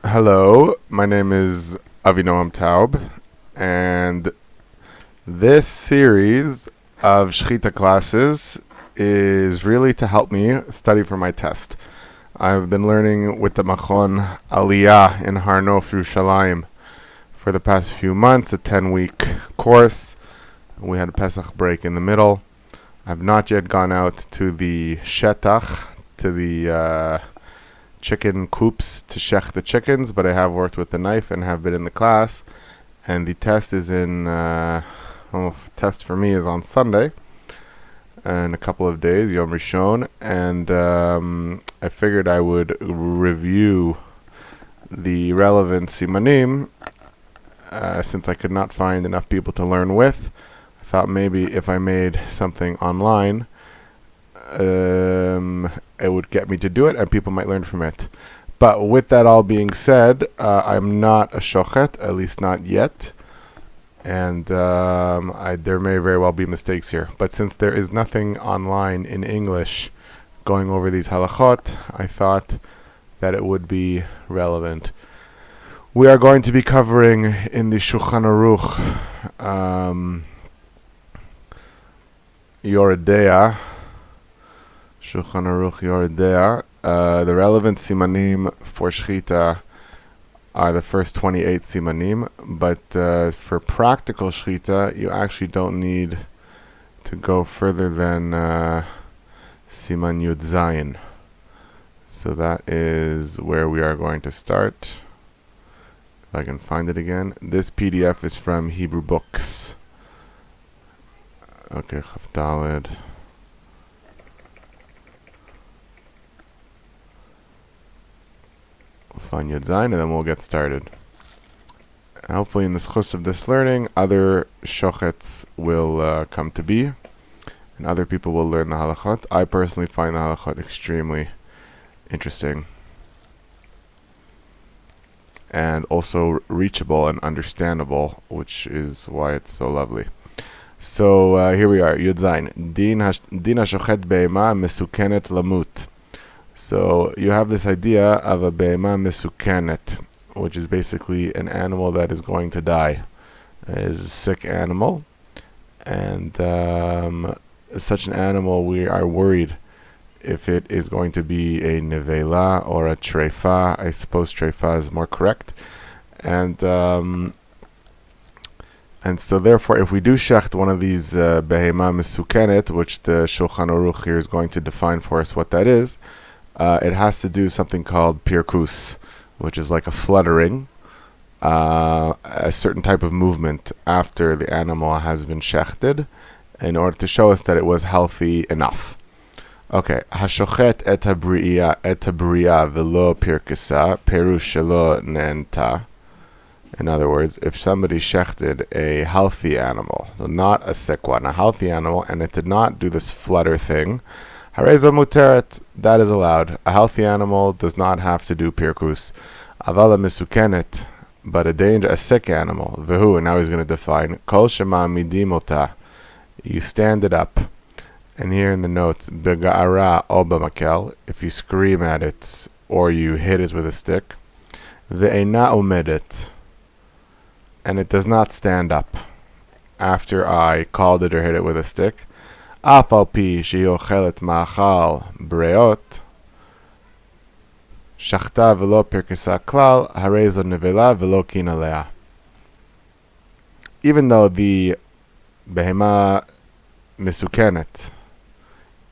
Hello, my name is Avinoam Taub, and this series of Shechita classes is really to help me study for my test. I've been learning with the Machon Aliyah in Har Nof, Yerushalayim for the past few months, a 10-week course. We had a Pesach break in the middle. I've not yet gone out to the Shetach, to the chicken coops to shech the chickens, but I have worked with the knife and have been in the class. And the test is test for me is on Sunday, in a couple of days, Yom Rishon, and I figured I would review the relevant simanim, since I could not find enough people to learn with. I thought maybe if I made something online, it would get me to do it and people might learn from it. But with that all being said, I'm not a shochet, at least not yet, and there may very well be mistakes here. But since there is nothing online in English going over these halachot, I thought that it would be relevant. We are going to be covering in the Shulchan Aruch Yore Deah, Shulchan Aruch Yore Deah. The relevant simanim for Shechita are the first 28 simanim, but for practical Shechita, you actually don't need to go further than siman Yud Zayin. So that is where we are going to start. If I can find it again. This PDF is from Hebrew Books. Okay, Chavdalid. We'll find Yud Zayin and then we'll get started. And hopefully in the schus of this learning, other shochets will come to be, and other people will learn the halachot. I personally find the halachot extremely interesting, and also reachable and understandable, which is why it's so lovely. So here we are, Yud Zayin. Din hashochet be'ema mesukenet lamut. So you have this idea of a be'ema mesukenet, which is basically an animal that is going to die. It is a sick animal, and such an animal, we are worried if it is going to be a nevela or a treifa. I suppose treifa is more correct. And so therefore, if we do shecht one of these behema mesukenet, which the Shulchan Aruch here is going to define for us what that is, it has to do something called pirkus, which is like a fluttering, a certain type of movement after the animal has been shechted, in order to show us that it was healthy enough. Okay, hashochet et habriya velo pirkasa perush shelo nenta. In other words, if somebody shechted a healthy animal, so not a sick one, a healthy animal, and it did not do this flutter thing, hareza muteret, that is allowed. A healthy animal does not have to do pirkus. Avala misukenet, but a sick animal, vehu, and now he's going to define, kol shema midimota, you stand it up. And here in the notes, bega'ara o b'makel, if you scream at it, or you hit it with a stick, ve'ena umedet, and it does not stand up after I called it or hit it with a stick, af al pi shehi ochelet ma'achal breot, shachta velo pirkasa klal, harezo nevela velo kina leah. Even though the behema misukenet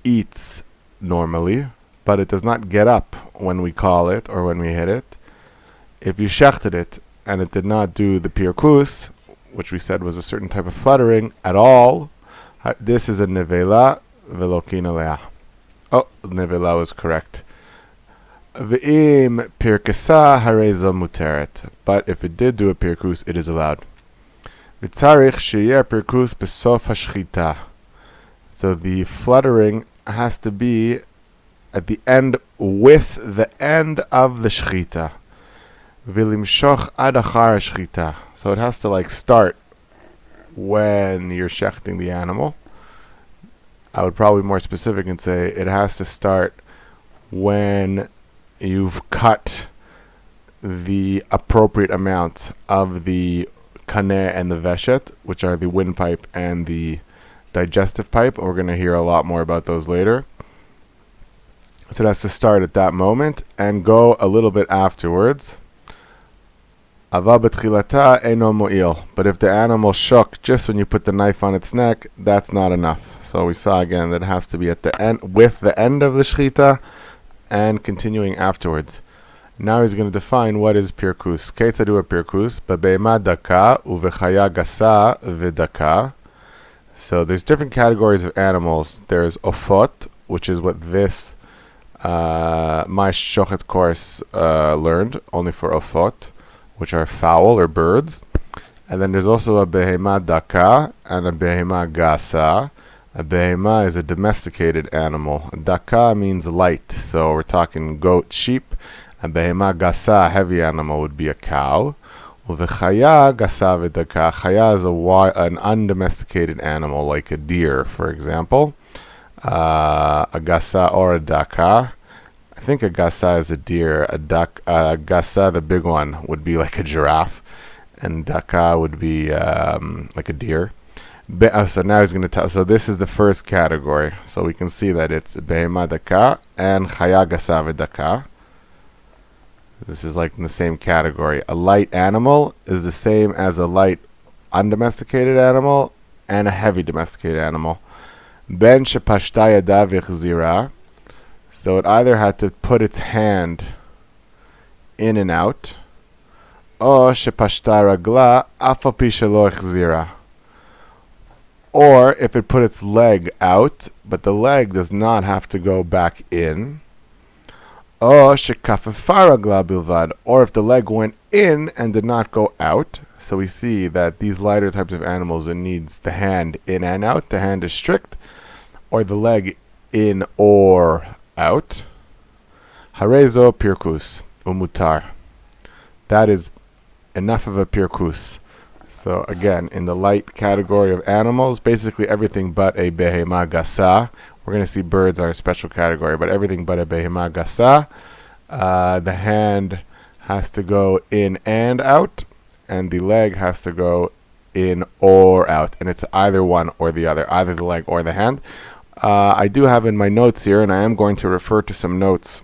eats normally, but it does not get up when we call it or when we hit it, if you shechted it and it did not do the pirkus, which we said was a certain type of fluttering at all, this is a nevela velo kina leah. Oh, nevela was correct. Ve'im pirkasa harezo muteret, but if it did do a pirkus, it is allowed. V'tzarich sheyeh pirkus besof hashchita. So the fluttering has to be at the end, with the end of the shechita. V'limshoch ad achar shechita. So it has to start when you're shechting the animal. I would probably be more specific and say it has to start when you've cut the appropriate amount of the kaneh and the veshet, which are the windpipe and the digestive pipe. We're going to hear a lot more about those later. So that's to start at that moment and go a little bit afterwards. Ava betchilata eno mo'il. But if the animal shook just when you put the knife on its neck, that's not enough. So we saw again that it has to be at the end, with the end of the shechita, and continuing afterwards. Now he's going to define what is pirkus. Ketzadu pirkus, bebeima daka uvechaya gasa v'daka. So there's different categories of animals. There's ofot, which is what this my shochet course learned, only for ofot, which are fowl or birds. And then there's also a behema daka and a behema gasa. A behema is a domesticated animal. Daka means light, so we're talking goat, sheep. A behema gasa, a heavy animal, would be a cow. Uvechaya gasa v'daka. Chaya is an undomesticated animal, like a deer, for example. A gasa or a daka. I think a gasa is a deer. A gasa, the big one, would be like a giraffe, and daka would be like a deer. So now he's going to tell. So this is the first category. So we can see that it's behema daka and chaya gasa v'daka. This is like in the same category. A light animal is the same as a light undomesticated animal and a heavy domesticated animal. Ben shepashta yada v'chzira. So it either had to put its hand in and out, or shepashta ragla af al pi shelo chzira. Or if it put its leg out, but the leg does not have to go back in, or shekafefa ragla bilvad. Or if the leg went in and did not go out. So we see that these lighter types of animals, it needs the hand in and out. The hand is strict, or the leg in or out. Harezo pirkus umutar. That is enough of a pirkus. So again, in the light category of animals, basically everything but a behema gasa. We're going to see birds are a special category, but everything but a behema gasa. The hand has to go in and out, and the leg has to go in or out. And it's either one or the other, either the leg or the hand. I do have in my notes here, and I am going to refer to some notes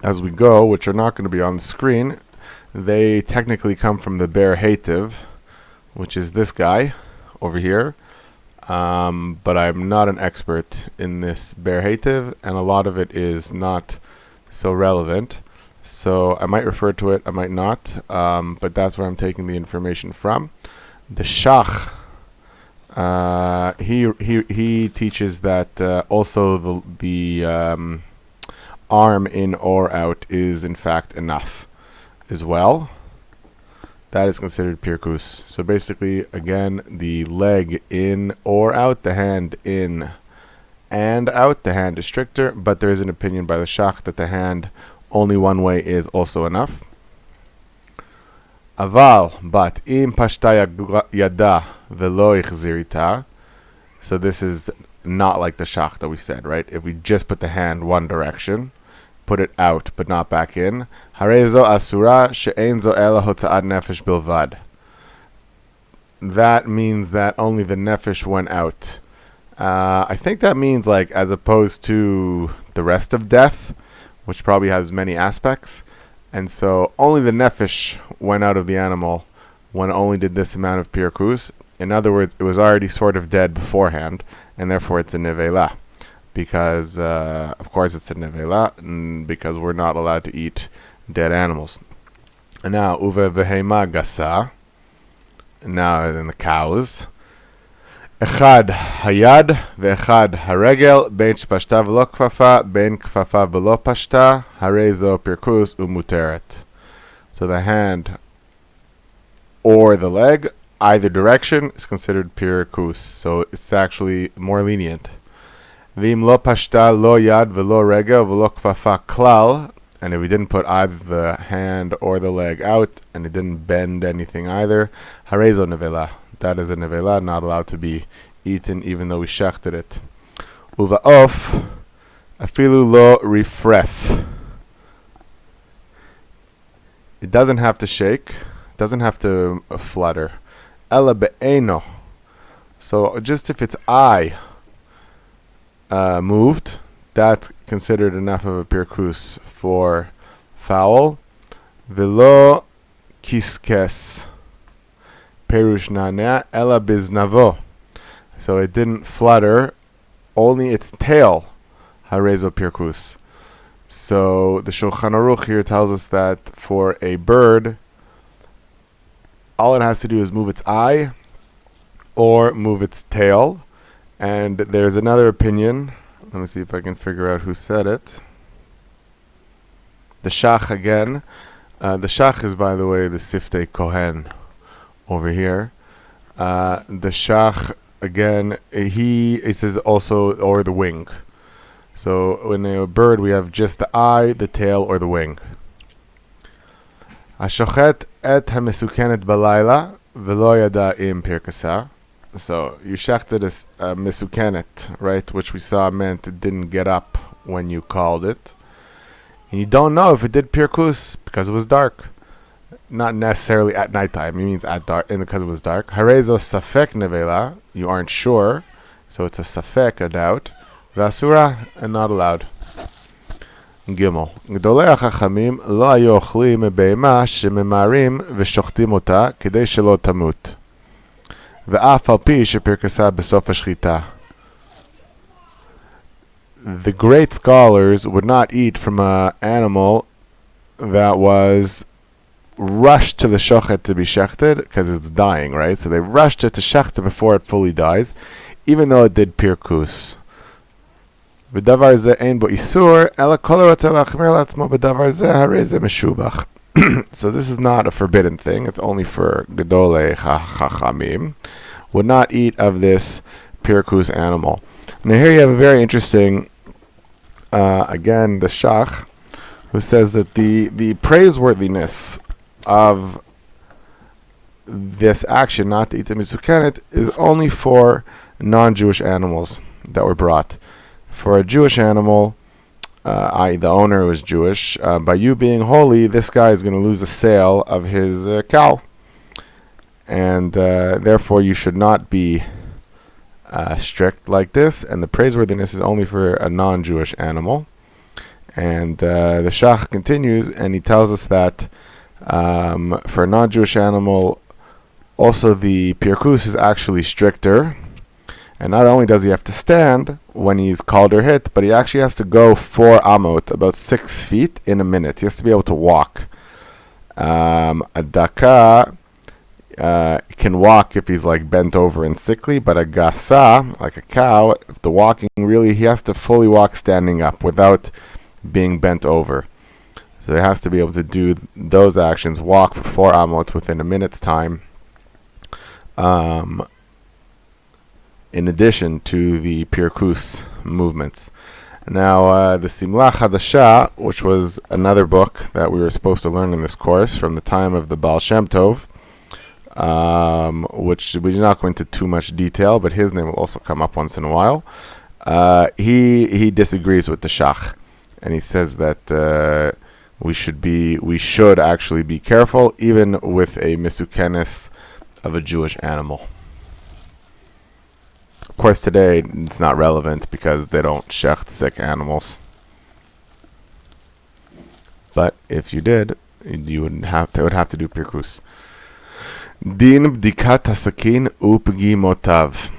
as we go, which are not going to be on the screen. They technically come from the Ber Hativ, which is this guy over here. But I'm not an expert in this Ber Hativ, and a lot of it is not so relevant. So I might refer to it, I might not, but that's where I'm taking the information from. The Shach, he teaches that also the arm in or out is in fact enough as well. That is considered pirkus. So basically, again, the leg in or out, the hand in and out. The hand is stricter, but there is an opinion by the Shach that the hand only one way is also enough. Aval, but im pashta yada velo ichzirita. So this is not like the Shach that we said, right? If we just put the hand one direction, put it out but not back in, harezo asura she'ein zo ela hota'ad nefesh bilvad. That means that only the nefesh went out. I think that means like as opposed to the rest of death, which probably has many aspects. And so only the nefesh went out of the animal when it only did this amount of pirkus. In other words, it was already sort of dead beforehand, and therefore it's a nevela. Because, of course, it's a nevela, because we're not allowed to eat dead animals. And now, uve vehema gasa. Now, in the cows. Echad hayad ve'echad haregel ben shpashta v'lo kfafa ben kfafa v'lo pashta harezo pirkus umuteret. So the hand or the leg, either direction, is considered pirkus. So it's actually more lenient. V'im lo pashta lo yad v'lo regel v'lo kfafa klal. And if we didn't put either the hand or the leg out, and it didn't bend anything either, harezo nevela. That is a nevela, not allowed to be eaten even though we shechted it. Uva of afilu lo rifref. It doesn't have to shake. It doesn't have to flutter. Ela be'eno. So just if its eye moved, that's considered enough of a pirkus for foul. Velo kiskes. Perush nanea ela biznavo. So it didn't flutter, only its tail. Harezo pirkus. So the Shulchan Aruch here tells us that for a bird, all it has to do is move its eye or move its tail. And there's another opinion. Let me see if I can figure out who said it. The Shach again. The Shach is, by the way, the Siftei Kohen over here. The Shach again, he says also, or the wing. So in a bird, we have just the eye, the tail, or the wing. Hashochet et hamesukenet balayla velo yada im pirkasa. So you shechted a mesukenet, right, which we saw meant it didn't get up when you called it. And you don't know if it did pirkus because it was dark. Not necessarily at nighttime. It means at dark, and because it was dark. Harezo safek nevela. You aren't sure, so it's a safek, a doubt. Vasura, and not allowed. Gimel. Gdolei hachachamim lo hayu ochlim be'ema shememarim v'shochtim ota kedei shelo tamut. Ve'af al pi shepirkasa b'sof hashchita. The great scholars would not eat from an animal that was rushed to the shochet to be shechted because it's dying, right? So they rushed it to shechted before it fully dies, even though it did pirkus. V'davar zeh ein bo isur, ela kol harotze lachmir la'atzmo b'davar zeh harei zeh meshubach. So this is not a forbidden thing. It's only for gedolei chachamim. Would not eat of this pirkus animal. Now here you have a very interesting, again, the Shach, who says that the praiseworthiness of this action, not to eat the misukenet, is only for non-Jewish animals that were brought. For a Jewish animal, i.e. the owner was Jewish, by you being holy, this guy is going to lose the sale of his cow. And therefore you should not be strict like this, and the praiseworthiness is only for a non-Jewish animal. And the Shach continues, and he tells us that for a non-Jewish animal, also the pirkus is actually stricter. And not only does he have to stand when he's called or hit, but he actually has to go 4 amot, about 6 feet, in a minute. He has to be able to walk. A daka can walk if he's like bent over and sickly, but a gasa, like a cow, if the walking really, he has to fully walk standing up without being bent over. So he has to be able to do those actions, walk for 4 amot within a minute's time, in addition to the pirkus movements. Now, the Simla Chadasha, which was another book that we were supposed to learn in this course from the time of the Baal Shem Tov, which we did not go into too much detail, but his name will also come up once in a while. He disagrees with the Shach, and he says that we should actually be careful, even with a misukenes of a Jewish animal. Of course, today it's not relevant because they don't shecht sick animals. But if you did, you would have to do pirkus. Din bdikat hasakin upgimotav.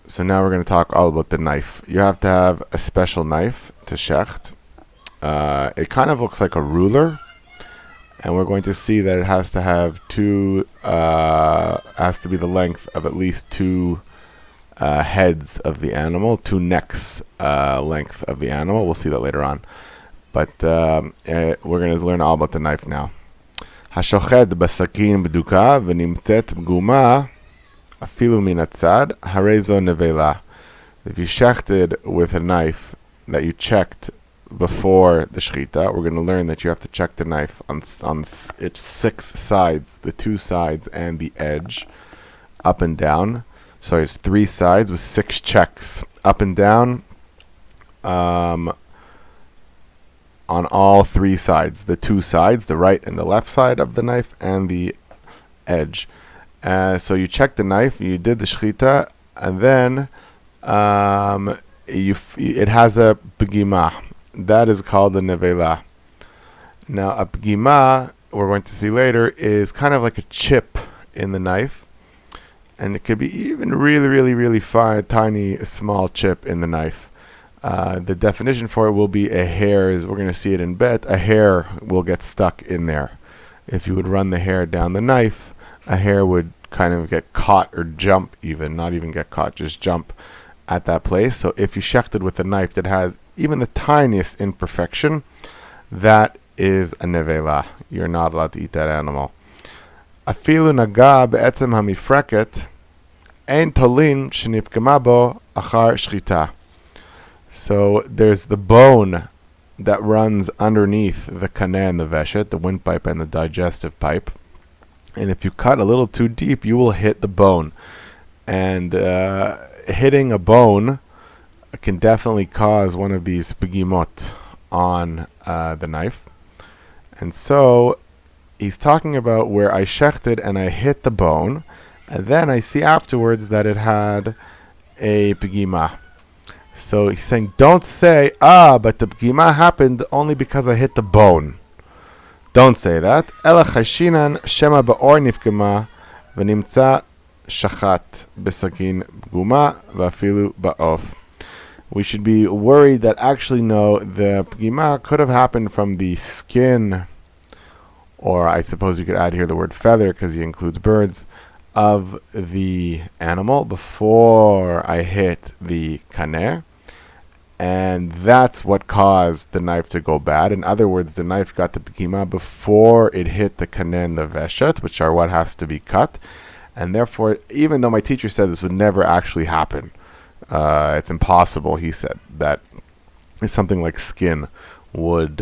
So now we're going to talk all about the knife. You have to have a special knife to shecht. It kind of looks like a ruler, and we're going to see that it has to have has to be the length of at least 2 heads of the animal, 2 necks length of the animal. We'll see that later on. But we're going to learn all about the knife now. Hashochet basakin b'duka v'nimtet b'guma afilu min hatzad harezo nevela. If you shechted with a knife that you checked before the shechita, we're going to learn that you have to check the knife on its 6 sides, the 2 sides and the edge, up and down. So it's 3 sides with 6 checks, up and down, on all three sides, the two sides, the right and the left side of the knife, and the edge. So you check the knife, you did the shechita, and then it has a pegima. That is called a nevela. Now, a pegima, we're going to see later, is kind of like a chip in the knife. And it could be even really fine, tiny, small chip in the knife. The definition for it will be a hair, we're going to see it in bet, a hair will get stuck in there. If you would run the hair down the knife, a hair would kind of get caught or jump even, not even get caught, just jump at that place. So if you shechted with a knife that has even the tiniest imperfection, that is a nevela. You're not allowed to eat that animal. Afilu naga be'etzem hamifreket ein tolin shenifkema bo achar shchita. So there's the bone that runs underneath the kaneh and the veshet, the windpipe and the digestive pipe. And if you cut a little too deep, you will hit the bone. And hitting a bone can definitely cause one of these pegimot on the knife. And so he's talking about where I shechted and I hit the bone, and then I see afterwards that it had a pegima. So he's saying, don't say, but the pegima happened only because I hit the bone. Don't say that. Ela chashinan shema ba'or nifkema v'nimtza shachat b'sakin pguma v'afilu ba'of. We should be worried that actually no, the pegima could have happened from the skin, or I suppose you could add here the word feather because he includes birds, of the animal before I hit the kaneh. And that's what caused the knife to go bad. In other words, the knife got the pegima before it hit the kaneh and the veshet, which are what has to be cut. And therefore, even though my teacher said this would never actually happen, it's impossible, he said, that something like skin would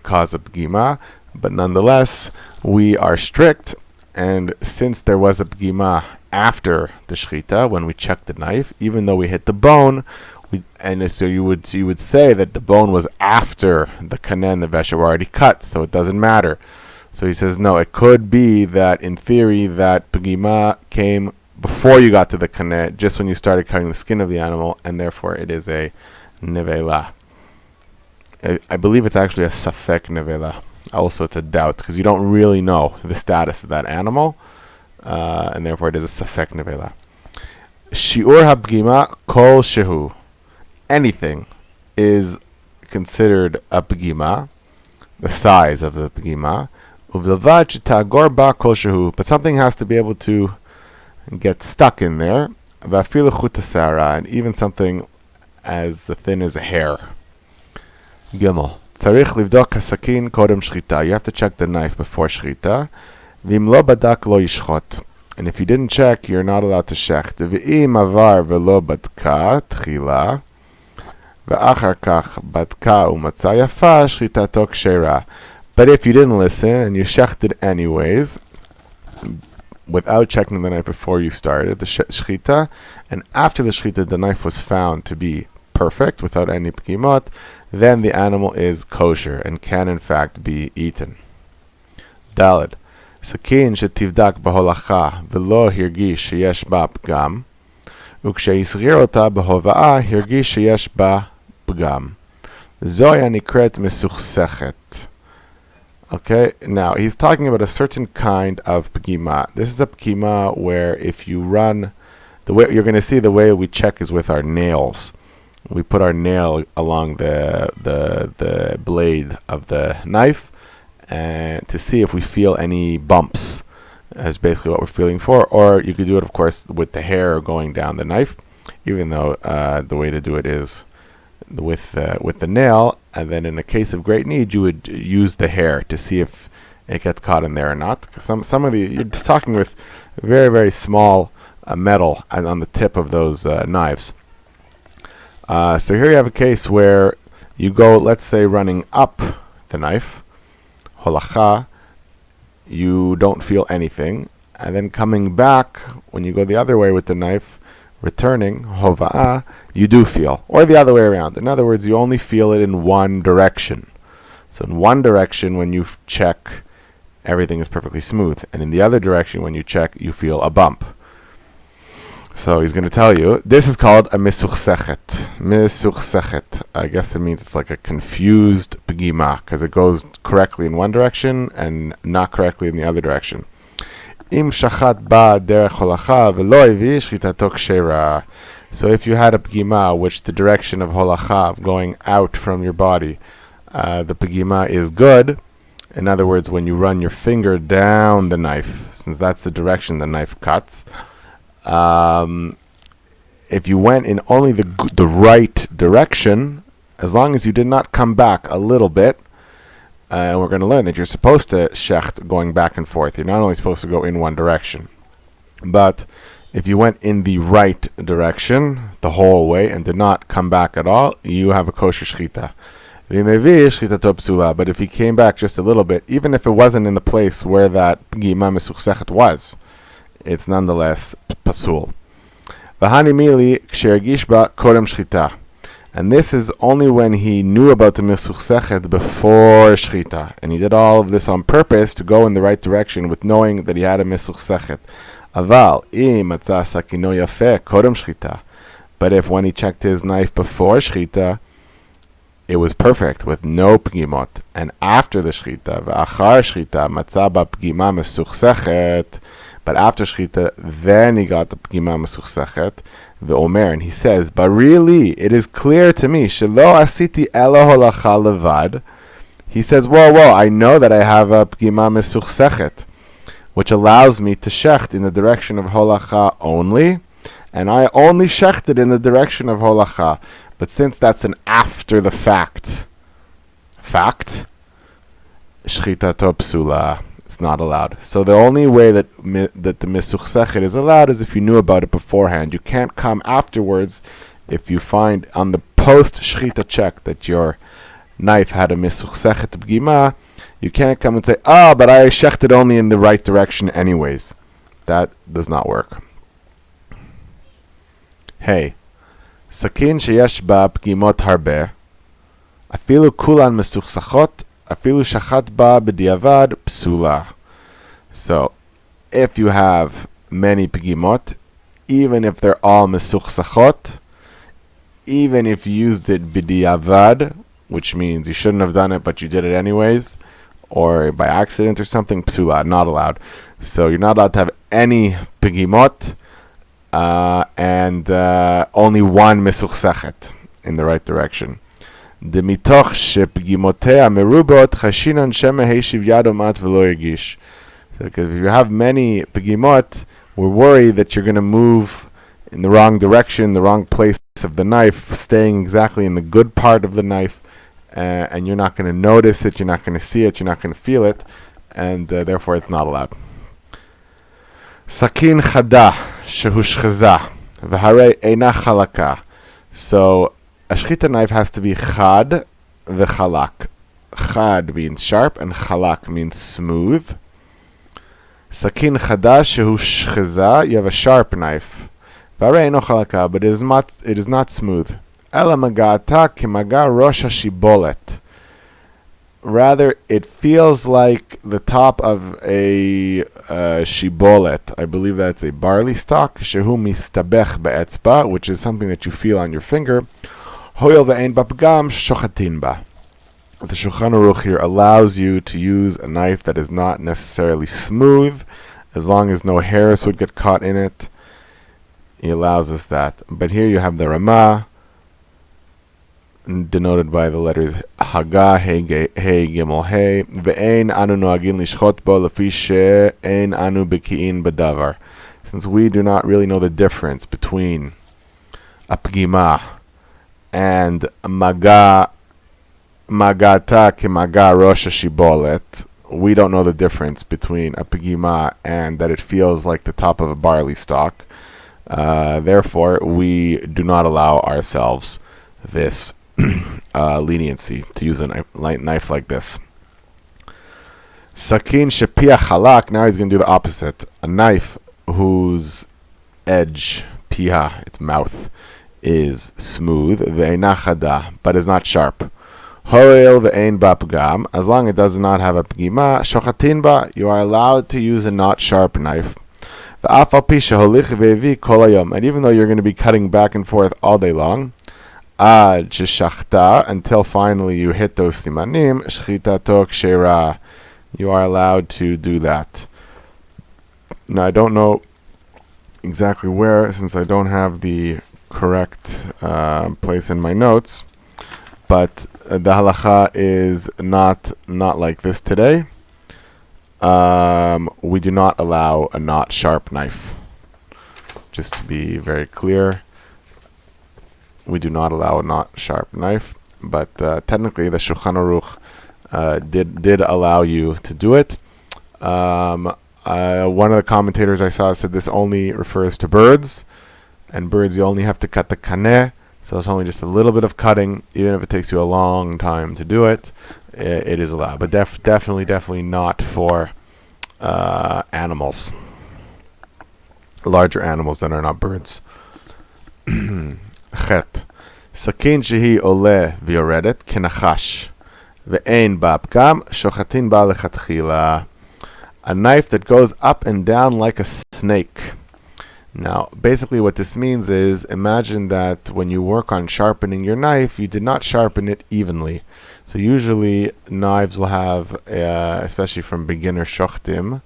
cause a pegima. But nonetheless, we are strict, and since there was a pegima after the shechita, when we checked the knife, even though we hit the bone, so you would say that the bone was after the kaneh and the veshet were already cut, so it doesn't matter. So he says, no, it could be that in theory that pegima came before you got to the kaneh, just when you started cutting the skin of the animal, and therefore it is a nevela. I believe it's actually a safek nevela. Also, it's a doubt, because you don't really know the status of that animal, and therefore it is a safek nevela. Shiur ha-pegima kol shehu. Anything is considered a pegima, the size of the pegima, uvilvad shetagor ba kol shehu, but something has to be able to get stuck in there, vafilu chut hasara, and even something as thin as a hair. Gimel. Tzarich livdok hasakin kodem shchita. You have to check the knife before shchita. V'im lo badak lo yishchot. And if you didn't check, you're not allowed to shecht. V'im avar v'lo badka tchila, v'achar kach badka u'matza yafa, shchitato kshera. But if you didn't listen and you shechted anyways, without checking the knife before you started the shechita, and after the shechita the knife was found to be perfect without any pegimot, then the animal is kosher and can in fact be eaten. Daled. Sakin shetivdak baholacha velo hirgish sheyesh ba pgam, uksheyisgir ota bahova'a hirgish sheyesh ba pgam. Zoya nikret mesuchsechet. Okay, now he's talking about a certain kind of pegima. This is a pegima where if you run, the way you're going to see the way we check is with our nails. We put our nail along the blade of the knife and to see if we feel any bumps. That's basically what we're feeling for. Or you could do it, of course, with the hair going down the knife, even though the way to do it is with the nail. And then in a case of great need, you would use the hair to see if it gets caught in there or not. Some of the, you're talking with very small metal on the tip of those knives. So here you have a case where you go, let's say, running up the knife, holacha, you don't feel anything, and then coming back, when you go the other way with the knife, returning, hova'ah, you do feel, or the other way around. In other words, you only feel it in one direction. So in one direction, when you check, everything is perfectly smooth. And in the other direction, when you check, you feel a bump. So he's going to tell you, this is called a misuchsechet. Misuchsechet. I guess it means it's like a confused pegima, because it goes correctly in one direction and not correctly in the other direction. Im shachat ba derech holacha v'lo hevi shchitato kshera. So if you had a pegima, which the direction of holacha, going out from your body, the pegima is good. In other words, when you run your finger down the knife, since that's the direction the knife cuts, if you went in only the right direction, as long as you did not come back a little bit, and we're going to learn that you're supposed to shecht going back and forth. You're not only supposed to go in one direction, but if you went in the right direction the whole way and did not come back at all, you have a kosher shechita. But if he came back just a little bit, even if it wasn't in the place where that pgima mesuchsechet was, it's nonetheless pasul. And this is only when he knew about the mesuchsechet before shechita, and he did all of this on purpose to go in the right direction with knowing that he had a mesuchsechet. Aval im matzah sakino yafeh kodem shechita. But if when he checked his knife before shechita, it was perfect with no pgimot, and after the shechita, v'achar shechita matzah ba pgima mesuchsechet, but after shechita, then he got the pgima mesuchsechet, v'omer, and he says, but really, it is clear to me, shelo asiti elo holacha levad. He says, whoa, I know that I have a pgima mesuchsechet, which allows me to shecht in the direction of holacha only, and I only shechted in the direction of holacha. But since that's an after the fact, shechita to psula, it's not allowed. So the only way that the misuchsechet is allowed is if you knew about it beforehand. You can't come afterwards if you find on the post shechita check that your knife had a misuchsechet pgima. You can't come and say, but I shechted only in the right direction anyways. That does not work. Hey. סכין שיש בה פגימות הרבה, אפילו כולן מסוכסכות, אפילו שחט בה בדיעבד פסולה. So, if you have many pegimot, even if they're all mesuchsachot, even if you used it b'diavad, which means you shouldn't have done it but you did it anyways, or by accident or something, psula, not allowed. So you're not allowed to have any pegimot, and only one mesuchsachet in the right direction. Demitoch shepgimotea merubot chashinan shema heishiv yadomat v'lo yergish. So because if you have many pegimot, we're worried that you're going to move in the wrong direction, the wrong place of the knife, staying exactly in the good part of the knife, and you're not going to notice it, you're not going to see it, you're not going to feel it, and therefore it's not allowed. Sakin chada shehushcheza v'harei eina chalaka. So a shechita knife has to be chad v'chalak. Chad means sharp and chalak means smooth. Sakin chada shehushcheza, you have a sharp knife. V'harei eino chalaka, but it is not smooth. Ela magata kimaga rosh hashibolet. Rather, it feels like the top of a shibolet. I believe that's a barley stalk. Shehu mistabech be'etzba, which is something that you feel on your finger. Hoyel ve'ein ba'pgam shochatin ba. The Shulchan Aruch here allows you to use a knife that is not necessarily smooth, as long as no hairs would get caught in it. He allows us that. But here you have the Ramah, denoted by the letters Haga, Hey, Gimel, Hey. Ve'ein anu noagin lishchot bo lefi she'ein anu beki'in b'davar. Since we do not really know the difference between a pgima and magata kimaga rosh hashibolet, we don't know the difference between a pgima and that it feels like the top of a barley stalk. Therefore, we do not allow ourselves this leniency to use a knife like this. Sakin shepia chalak. Now he's going to do the opposite. A knife whose edge, pia, its mouth, is smooth, ve'eina chada, but is not sharp. Hoil ve'ein ba pgam. As long as it does not have a pgima, shochatin ba, you are allowed to use a not sharp knife. And even though you're going to be cutting back and forth all day long, until finally you hit those simanim, Shechita tok sheira, you are allowed to do that. Now I don't know exactly where, since I don't have the correct place in my notes, but the halacha is not like this today. We do not allow a not sharp knife. Just to be very clear, we do not allow a not sharp knife. But technically, the Shulchan Aruch did allow you to do it. One of the commentators I saw said this only refers to birds, and birds you only have to cut the kaneh, so it's only just a little bit of cutting, even if it takes you a long time to do it. It is allowed, but definitely not for animals, larger animals that are not birds. Chet. Sakin shehi ole v'yoredet kenachash ve'ein ba pgam shochatin ba lechatchila. A knife that goes up and down like a snake. Now, basically what this means is, imagine that when you work on sharpening your knife, you did not sharpen it evenly. So usually knives will have, especially from beginner shochtim,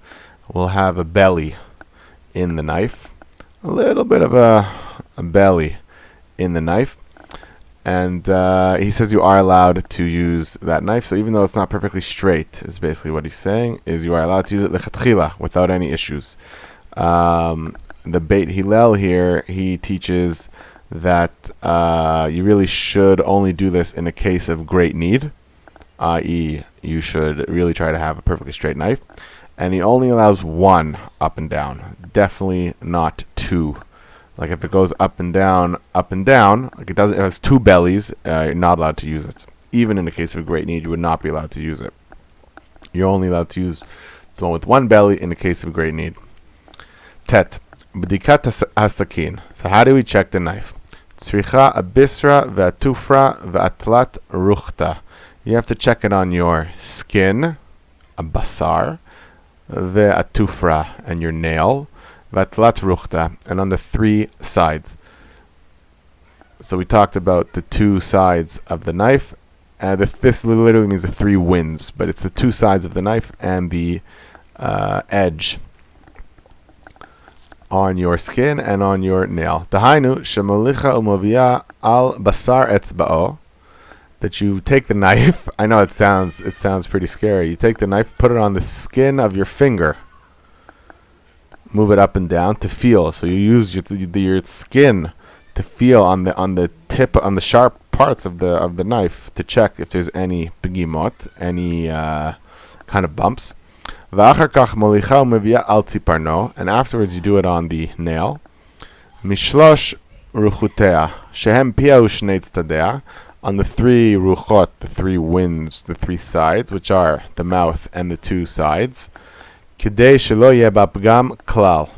will have a belly in the knife. A little bit of a belly in the knife. And he says you are allowed to use that knife. So even though it's not perfectly straight, is basically what he's saying, is you are allowed to use it lechatchila without any issues. The Beit Hillel here, he teaches that you really should only do this in a case of great need, i.e. you should really try to have a perfectly straight knife. And he only allows one up and down, definitely not two. Like if it goes up and down, like it has two bellies, you're not allowed to use it. Even in the case of great need, you would not be allowed to use it. You're only allowed to use the one with one belly in the case of great need. Tet. B'dikat hasakin. So how do we check the knife? Tzricha abisra ve'atufra ve'atlat ruchta. You have to check it on your skin, a basar, ve'atufra, and your nail, ve'atlat ruchta, and on the three sides. So we talked about the two sides of the knife. This literally means the three winds, but it's the two sides of the knife and the edge on your skin and on your nail. Dahainu shemolicha umovia al basar etzba'o. That you take the knife. I know it sounds pretty scary. You take the knife, put it on the skin of your finger, move it up and down to feel. So you use your skin to feel on the tip, on the sharp parts of the knife, to check if there's any pegimot, any kind of bumps. And afterwards you do it on the nail. Mishlosh ruchutea shehem pia u'shnei tzadea, on the three ruchot, the three winds, the three sides, which are the mouth and the two sides. Kidei shelo yeh ba pgam klal,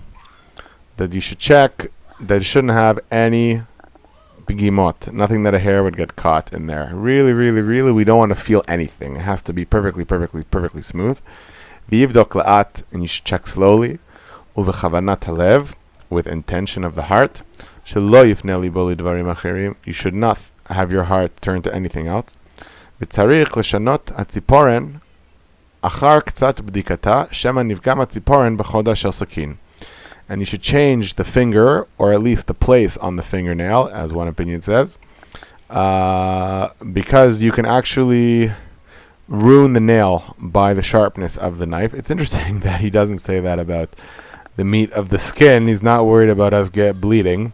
that you should check that it shouldn't have any pegimot, nothing that a hair would get caught in there. Really, we don't want to feel anything. It has to be perfectly smooth. V'yivdok la'at, and you should check slowly. Uvechavanat halev, with intention of the heart. Shelo yifnei libo lidvarim acherim, you should not have your heart turn to anything else. V'tzarich l'shanot hatziporen achar k'tzat b'dikata shema nivgam hatziporen b'choda shel sakin. And you should change the finger, or at least the place on the fingernail, as one opinion says, because you can actually ruin the nail by the sharpness of the knife. It's interesting that he doesn't say that about the meat of the skin. He's not worried about us bleeding.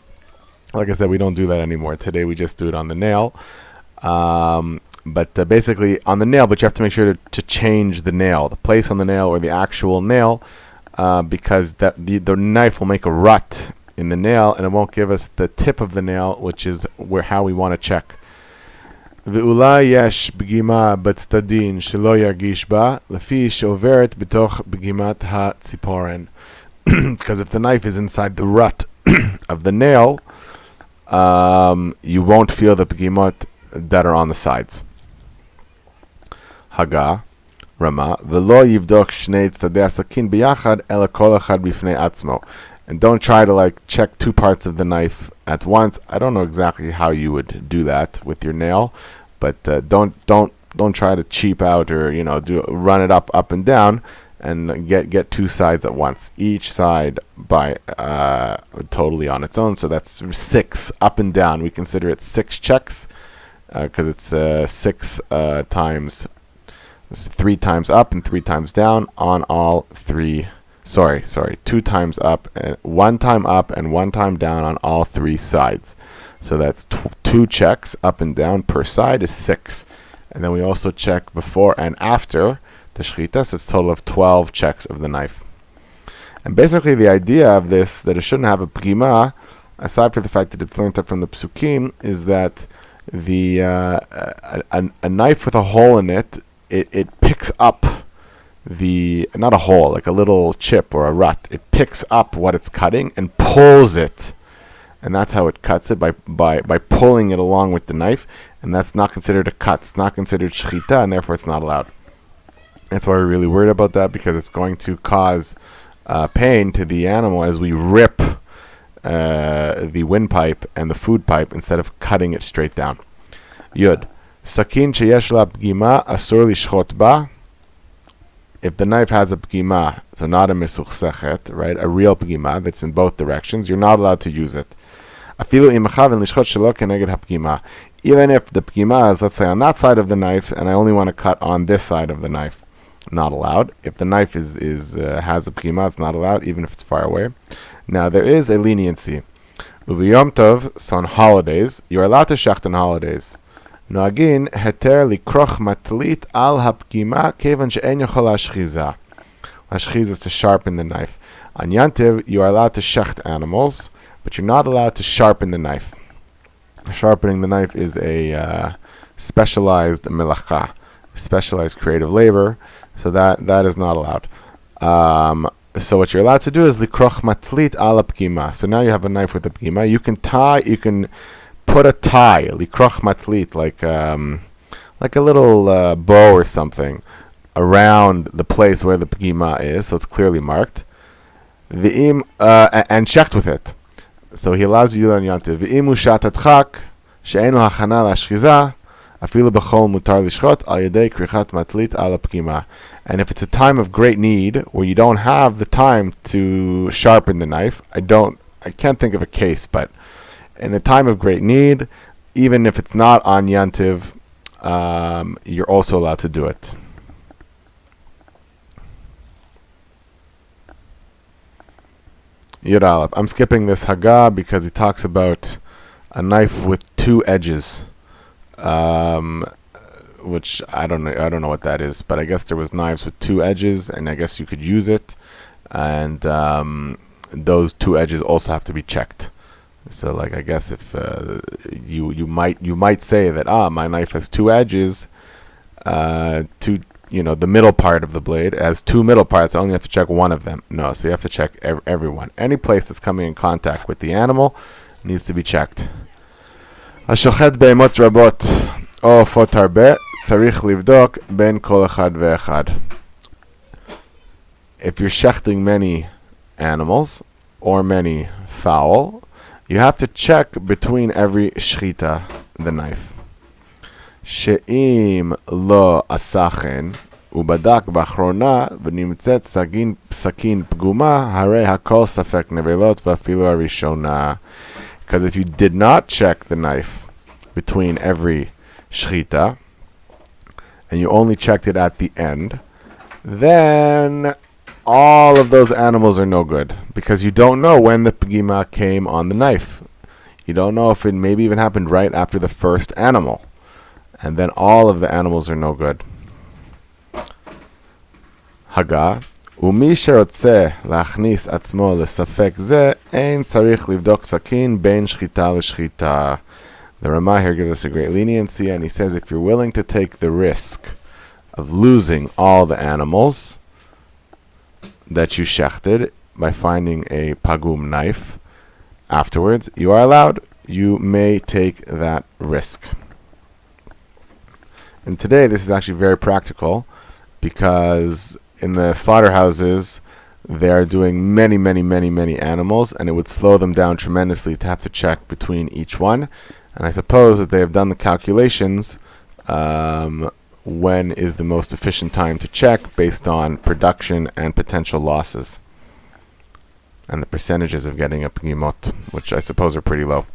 Like I said, we don't do that anymore. Today we just do it on the nail. But basically on the nail, but you have to make sure to change the nail, the place on the nail or the actual nail, because the knife will make a rut in the nail and it won't give us the tip of the nail, which is how we want to check. ואולי יש פגימה בצדדים שלא ירגיש בה, לפי שעוברת בתוך פגימת הציפורן. Because if the knife is inside the rut of the nail, you won't feel the pegimot that are on the sides. Haga, Rama, V'lo yivdok shnei tzadei hasakin biyachad, ela kol echad bifnei atzmo. And don't try to like check two parts of the knife at once. I don't know exactly how you would do that with your nail, but don't try to cheap out or run it up and down and get two sides at once. Each side by totally on its own. So that's 6 up and down. We consider it 6 checks because it's 6 times. This is 3 times up and 3 times down on all 3. Sorry, 2 times up, and 1 time up and 1 time down on all 3 sides. So that's 2 checks up and down per side is 6. And then we also check before and after the shechita, so it's a total of 12 checks of the knife. And basically the idea of this, that it shouldn't have a p'gima, aside from the fact that it's learned up from the psukim, is that the a knife with a hole in it, it picks up not a hole, like a little chip or a rut. It picks up what it's cutting and pulls it, and that's how it cuts it, by pulling it along with the knife, and that's not considered a cut. It's not considered shechita, and therefore it's not allowed. That's why we're really worried about that, because it's going to cause pain to the animal as we rip the windpipe and the food pipe instead of cutting it straight down. Yud. Sakin sheyesh la p'gima asur lishchot ba. If the knife has a p'gima, so not a mesuchsechet, right, a real p'gima that's in both directions, you're not allowed to use it. Afilu im echaven lishchot shelo keneged ha'p'gima. Even if the p'gima is, let's say, on that side of the knife, and I only want to cut on this side of the knife, not allowed. If the knife has a p'gima, it's not allowed, even if it's far away. Now, there is a leniency. Uviyom tov, so on holidays, you're allowed to shecht on holidays. Noagin heter likroch matlit al hapgima kevan she'en yochol hashchiza. Hashchiza is to sharpen the knife. On Yantiv, you are allowed to shecht animals, but you're not allowed to sharpen the knife. Sharpening the knife is a specialized melacha, specialized creative labor, so that is not allowed. So what you're allowed to do is likroch matlit al hapgima. So now you have a knife with a pgima. You can put a tie, likroch matlit, like a little bow or something, around the place where the p'gima is, so it's clearly marked. And shecht with it. So he allows you to learn Yantiv. V'im ushat adchak, she'enu hachana lashchiza, afilu b'chol mutar lishchot, al yedei krichat matlit al p'gima. And if it's a time of great need, where you don't have the time to sharpen the knife, I can't think of a case, but in a time of great need, even if it's not on Yantiv, you're also allowed to do it. Yore. I'm skipping this Haga because he talks about a knife with 2 edges, which I don't know what that is, but I guess there was knives with 2 edges, and I guess you could use it, and those 2 edges also have to be checked. So, like, I guess if you might say that my knife has 2 edges, the middle part of the blade has 2 middle parts. I only have to check one of them. No, so you have to check every one. Any place that's coming in contact with the animal needs to be checked. Ashochet be'emot rabot o ofot harbe tzarich livdok ben kol echad ve'echad. If you're shechting many animals or many fowl, you have to check between every shechita, the knife. She'im lo asachen ubadak b'achrona v'nimtzet sakin pguma harei hakol safek nevelot v'afilu harishona. Because if you did not check the knife between every shechita, and you only checked it at the end, then all of those animals are no good, because you don't know when the p'gima came on the knife. You don't know if it maybe even happened right after the first animal, and then all of the animals are no good. Haga, umi sherotze lachnis atzmo lesafek ze ein tzarich livdok sakin bein shchita l'shchita. The Ramah here gives us a great leniency, and he says if you're willing to take the risk of losing all the animals that you shechted by finding a pagum knife afterwards, you are allowed. You may take that risk. And today this is actually very practical, because in the slaughterhouses they are doing many, many, many, many animals, and it would slow them down tremendously to have to check between each one. And I suppose that they have done the calculations when is the most efficient time to check based on production and potential losses, and the percentages of getting a pgimot, which I suppose are pretty low.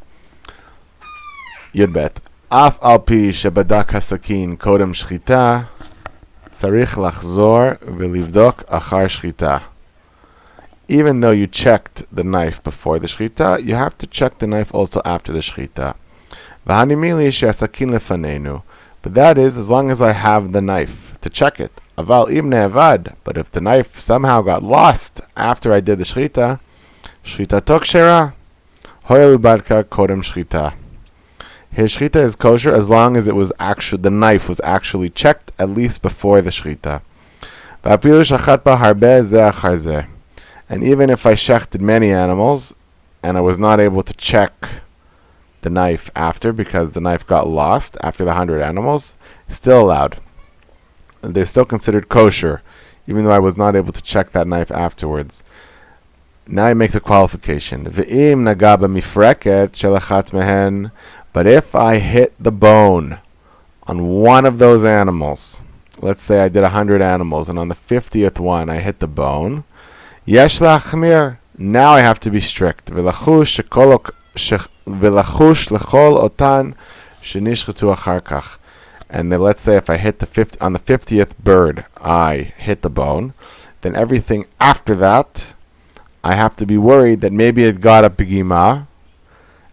Yud bet. Af al pi shebadak hasakin kodem shchita, tzarich lachzor velivdok achar shchita. Even though you checked the knife before the shchita, you have to check the knife also after the shchita. V'hanimili she'asakin lefanenu. But that is, as long as I have the knife to check it. Aval im ne'avad. But if the knife somehow got lost after I did the shchita, shchita kshera, hoya barka kodem shchita. His shchita is kosher as long as it was the knife was actually checked at least before the shchita. V'afilu shachat ba harbe ze achar ze. And even if I shechted many animals, and I was not able to check the knife after, because the knife got lost after the 100 animals, it's still allowed. They're still considered kosher, even though I was not able to check that knife afterwards. Now he makes a qualification. V'im nagaba mifreket shelachat mehen. But if I hit the bone on one of those animals, let's say I did 100 animals, and on the 50th one I hit the bone, yesh lachmir. Now I have to be strict. V'lachush lechol otan shenishchetu achar kach. And then let's say if I hit on the 50th bird, I hit the bone, then everything after that, I have to be worried that maybe it got a pigima,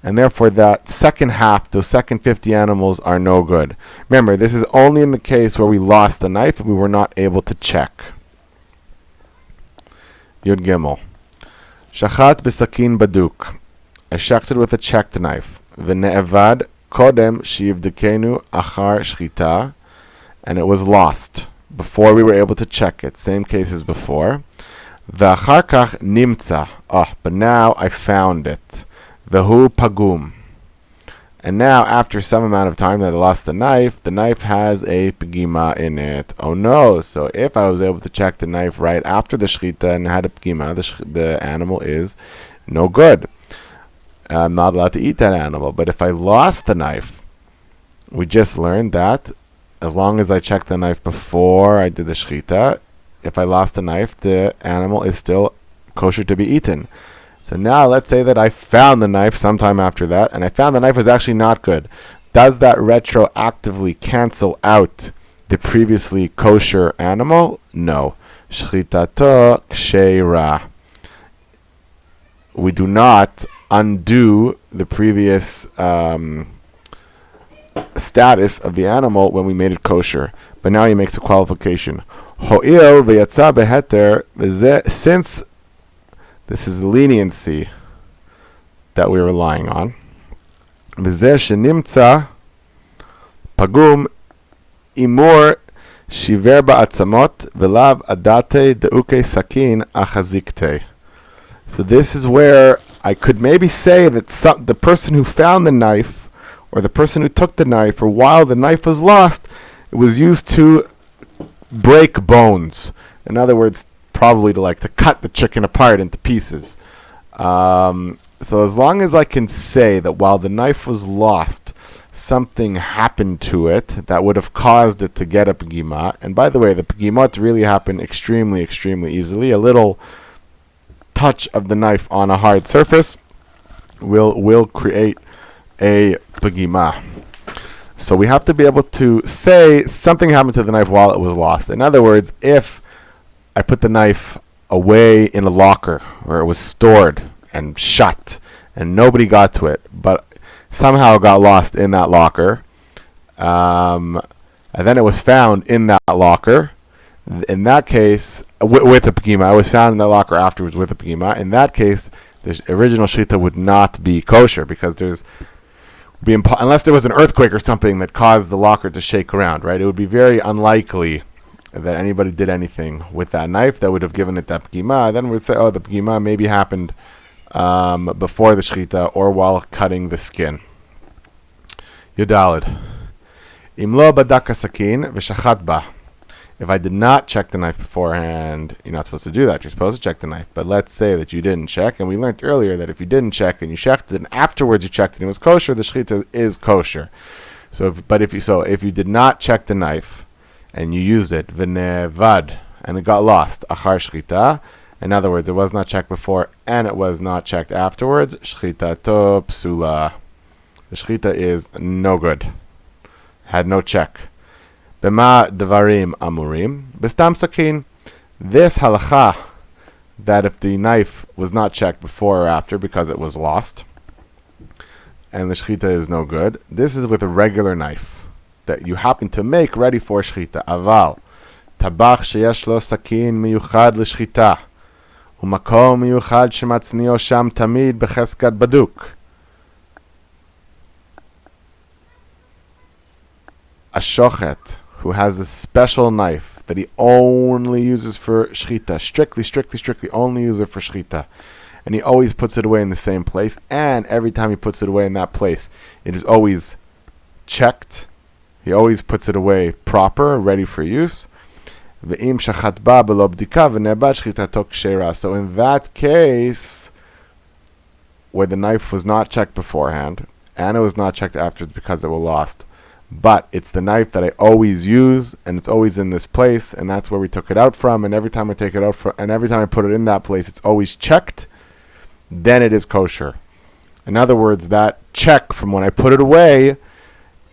and therefore that second half, those second 50 animals are no good. Remember, this is only in the case where we lost the knife and we were not able to check. Yud Gimel. Shachat b'sakin baduk. I shechted with a checked knife. V'ne'evad kodem sheyivdekenu achar shchita. And it was lost before we were able to check it. Same case as before. V'achar kach nimtza. But now I found it. V'hu pagum. And now, after some amount of time that I lost the knife has a pigima in it. Oh no! So if I was able to check the knife right after the shechita and had a pigima, the animal is no good. I'm not allowed to eat that animal. But if I lost the knife, we just learned that as long as I checked the knife before I did the shechita, if I lost the knife, the animal is still kosher to be eaten. So now let's say that I found the knife sometime after that, and I found the knife was actually not good. Does that retroactively cancel out the previously kosher animal? No. Shechitato kshera. We do not undo the previous status of the animal when we made it kosher. But now he makes a qualification. Ho'il v'yatza beheter, since this is the leniency that we're relying on. V'zeh shenimtza pagum imur shiver ba'atzamot v'lav adate deuke sakin achazikte. So this is where I could maybe say that the person who found the knife, or the person who took the knife, or while the knife was lost, it was used to break bones. In other words, probably to cut the chicken apart into pieces. So as long as I can say that while the knife was lost, something happened to it that would have caused it to get a pigima. And by the way, the pigimot really happen extremely, extremely easily. A little touch of the knife on a hard surface will create a pigima. So we have to be able to say something happened to the knife while it was lost. In other words, if I put the knife away in a locker where it was stored and shut and nobody got to it, but somehow it got lost in that locker, and then it was found in that locker. In that case, with a pigima, it was found in that locker afterwards with a pigima. In that case, the original shechita would not be kosher, because unless there was an earthquake or something that caused the locker to shake around, right? It would be very unlikely that anybody did anything with that knife that would have given it that pigima. Then we'd say, oh, the pigima maybe happened before the shechita or while cutting the skin. Yudalid. Im lo badak sakin v'shachat ba. If I did not check the knife beforehand, you're not supposed to do that. You're supposed to check the knife. But let's say that you didn't check, and we learned earlier that if you didn't check and you checked it, and afterwards you checked it and it was kosher, the shechita is kosher. So, if you did not check the knife and you used it, v'nevad, and it got lost, achar shechita. In other words, it was not checked before and it was not checked afterwards, shechita to psula. The shechita is no good. Had no check. Bema devarim amurim. Bestam sakin. This halacha, that if the knife was not checked before or after because it was lost, and the shechita is no good, this is with a regular knife that you happen to make ready for shechita. Aval. Tabach sheyesh lo sakin miyuchad l'shechita. Umakom miyuchad shematzniyo sham tamid becheskat baduk. A shochet who has a special knife that he only uses for shechita, strictly only uses it for shechita, and he always puts it away in the same place, and every time he puts it away in that place, it is always checked. He always puts it away proper, ready for use. So in that case, where the knife was not checked beforehand, and it was not checked afterwards because it was lost, but it's the knife that I always use, and it's always in this place, and that's where we took it out from, and every time I take it out from, and every time I put it in that place, it's always checked, then it is kosher. In other words, that check from when I put it away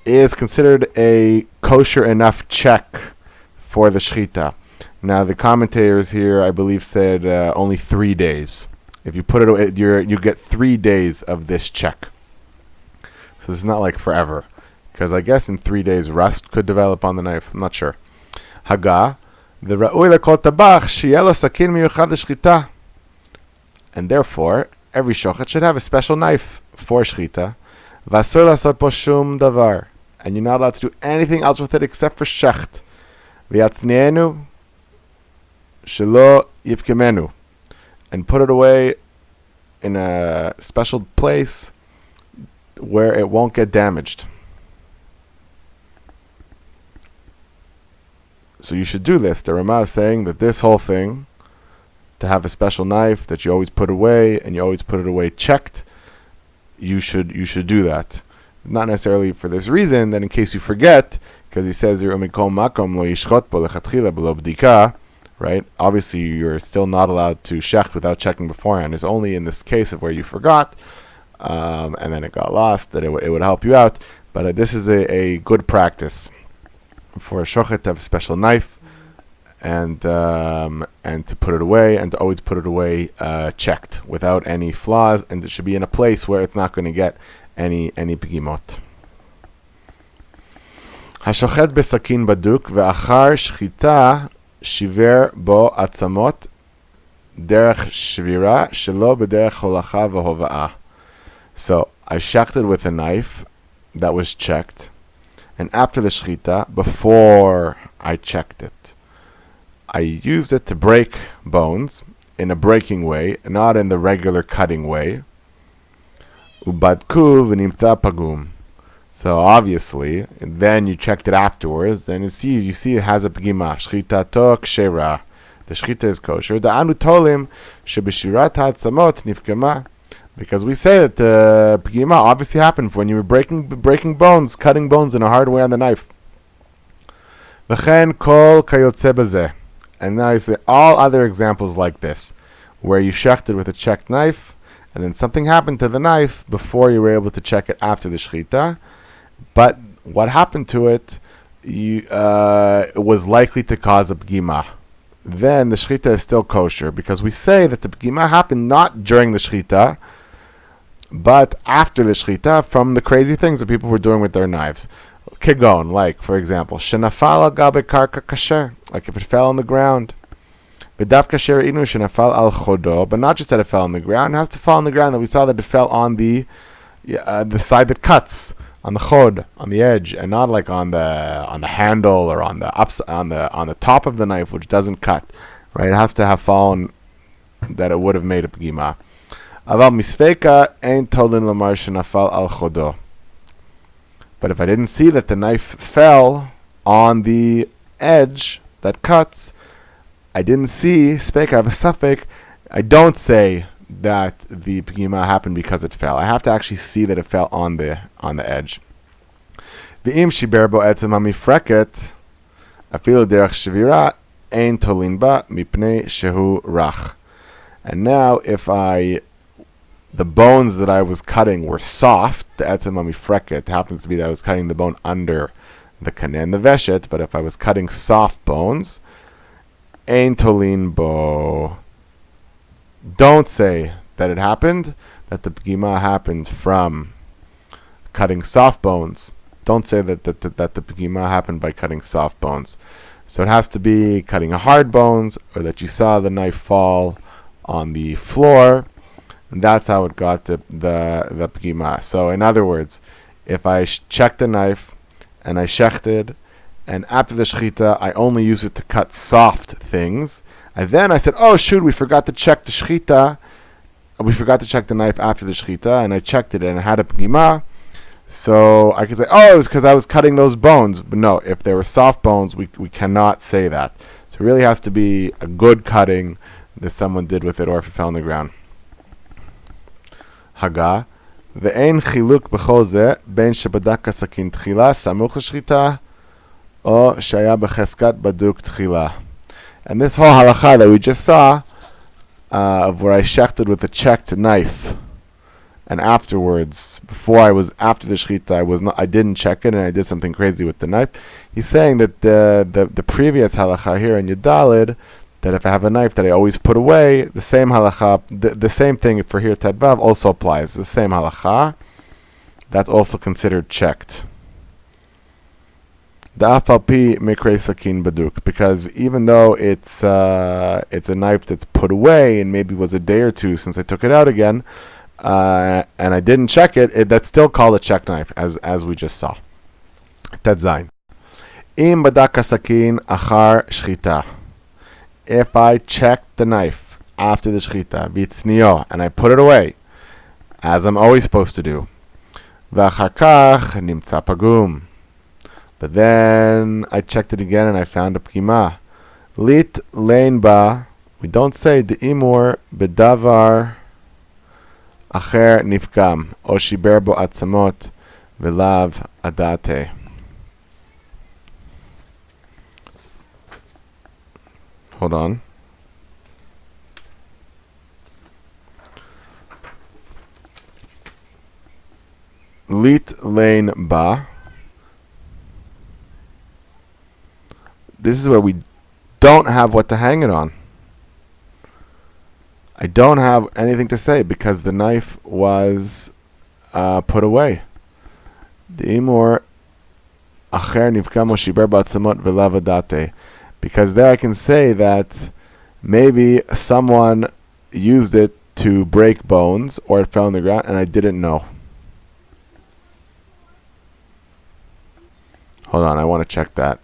is considered a kosher enough check for the shechita. Now, the commentators here, I believe, said only 3 days. If you put it away, you get 3 days of this check. So it's not like forever. Because I guess in 3 days rust could develop on the knife. I'm not sure. Haga, the ra'ui lekol tabach sheyelo sakin miyuchad l'shchita. And therefore, every shochet should have a special knife for shchita. V'asur lasot po shum davar. And you're not allowed to do anything else with it except for shecht. V'yatznienu shelo yivkemenu. And put it away in a special place where it won't get damaged. So you should do this. The Ramah is saying that this whole thing, to have a special knife that you always put away, and you always put it away checked, you should do that. Not necessarily for this reason, that in case you forget, because he says, right? Obviously, you're still not allowed to shecht without checking beforehand. It's only in this case of where you forgot, and then it got lost, that it would help you out. But this is a good practice for a shochet to have a special knife, and to put it away, and to always put it away checked without any flaws, and it should be in a place where it's not going to get any pigimot. Hashochet besakin baduk ve'achar shchita shiver bo atzamot derech shvira shelo b'derech holacha v'hova'ah. So I shechted with a knife that was checked, and after the shechita, before I checked it, I used it to break bones in a breaking way, not in the regular cutting way. Ubadku v'nimtza pagum. So obviously, then you checked it afterwards, and you see it has a pagima. Shechita to kshera. The shechita is kosher. The anu tolim shebeshirat ha'atzamot nifkema. Because we say that the pagima obviously happened when you were breaking bones, cutting bones in a hard way on the knife. V'chen kol kayotze bazeh. And now you say all other examples like this, where you shechted with a checked knife, and then something happened to the knife before you were able to check it after the shechita. But what happened to it, it was likely to cause a pagima. Then the shechita is still kosher, because we say that the pagima happened not during the shechita, but after the shechita, from the crazy things that people were doing with their knives. Kigon, like, for example, shenafal al gabe karka kasher, like if it fell on the ground. V'dav kasher inu shenafal al chodo, but not just that it fell on the ground, it has to fall on the ground, that we saw that it fell on the side that cuts, on the chod, on the edge, and not like on the handle or on the top of the knife, which doesn't cut. Right? It has to have fallen that it would have made a pagima. Aval misfeka ein tolin lamar shenafal al chodo. But if I didn't see that the knife fell on the edge that cuts, I didn't see, Spek, I have a suffix, I don't say that the pigima happened because it fell. I have to actually see that it fell on the edge. V'im shiber bo etzem hamifreket, afilu derech shvira, ein tolin ba mipnei shehu rach. And now, if the bones that I was cutting were soft, the etzem hamifreket happens to be that I was cutting the bone under the kaneh and the veshet, but if I was cutting soft bones, ein tolin bo, don't say that it happened, that the pigima happened from cutting soft bones. Don't say that the pigima happened by cutting soft bones. So it has to be cutting hard bones, or that you saw the knife fall on the floor. And that's how it got the pigima. So in other words, if I checked the knife and I shechted, and after the shechita I only use it to cut soft things, and then I said, oh shoot, we forgot to check the shechita, we forgot to check the knife after the shechita, and I checked it and it had a pigima, so I could say, oh, it was because I was cutting those bones. But no, if they were soft bones, we cannot say that. So it really has to be a good cutting that someone did with it, or if it fell on the ground. Haga, ve'ein chiluk b'chol ze ben shebadak hasakin tchila samuch l'shchita o shaya b'cheskat baduk tchila. And this whole halacha that we just saw, of where I shechted with a checked knife, and afterwards, after the shechita, I didn't check it and I did something crazy with the knife. He's saying that the previous halacha here in Yudalid, that if I have a knife that I always put away, the same halacha, the same thing for here Tadvav also applies. The same halacha, that's also considered checked. The afalpi mikre sakin baduk, because even though it's a knife that's put away and maybe was a day or two since I took it out again, and I didn't check it, that's still called a check knife, as we just saw. Tet zayin. Im badak sakin achar shchita. If I checked the knife after the shchita, v'itznio, and I put it away, as I'm always supposed to do, v'achar kach nimtza pagum, but then I checked it again and I found a pigima. Lit lein ba, we don't say de'imur bedavar acher nifkam, o shiber bo atzamot v'lav adate. Hold on. Lit lein ba. This is where we don't have what to hang it on. I don't have anything to say because the knife was put away. De'imor acher nivkam o shiber ba'atzamot v'lav adate. Because there I can say that maybe someone used it to break bones, or it fell on the ground and I didn't know. Hold on, I want to check that.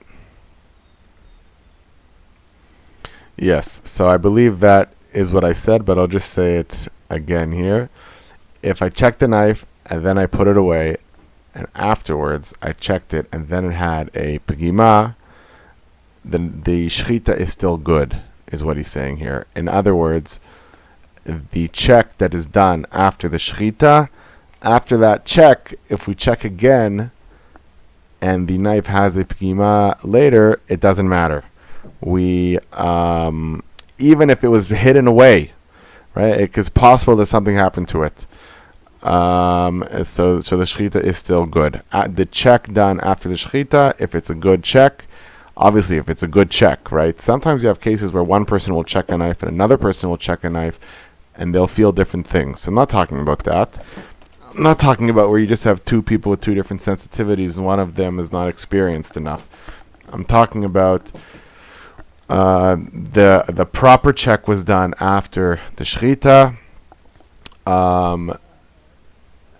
Yes, so I believe that is what I said, but I'll just say it again here. If I checked the knife and then I put it away, and afterwards I checked it and then it had a pigima, then the shechita is still good, is what he's saying here. In other words, the check that is done after the shechita, after that check, if we check again and the knife has a pigima later, it doesn't matter. We even if it was hidden away, right? It's possible that something happened to it. So the shechita is still good. The check done after the shechita, if it's a good check, obviously if it's a good check, right? Sometimes you have cases where one person will check a knife and another person will check a knife, and they'll feel different things. So I'm not talking about that. I'm not talking about where you just have two people with two different sensitivities and one of them is not experienced enough. I'm talking about the proper check was done after the shechita,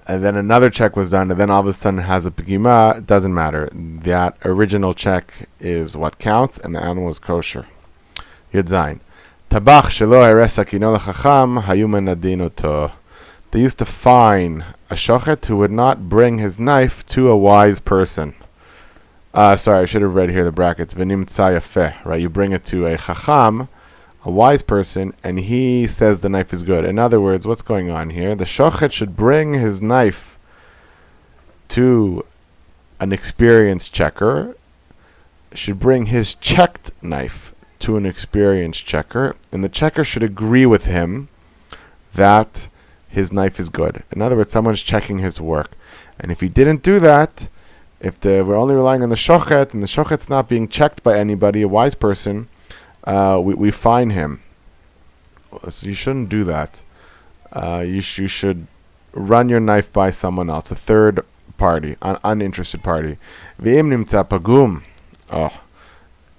and then another check was done, and then all of a sudden it has a pigima. It doesn't matter. That original check is what counts, and the animal is kosher. Yud zayin. Tabach shelo heres sakino lechacham hayu menadin oto. they used to fine a shochet who would not bring his knife to a wise person. Sorry, I should have read here the brackets. V'nimtza yafeh, right? You bring it to a chacham, a wise person, and he says the knife is good. In other words, what's going on here? The shochet should bring his knife to an experienced checker, should bring his checked knife to an experienced checker, and the checker should agree with him that his knife is good. In other words, someone's checking his work. And if he didn't do that, if we're only relying on the shochet, and the shochet's not being checked by anybody, a wise person, we fine him. So you shouldn't do that. You should run your knife by someone else, a third party, an uninterested party. V'im nimtza pagum.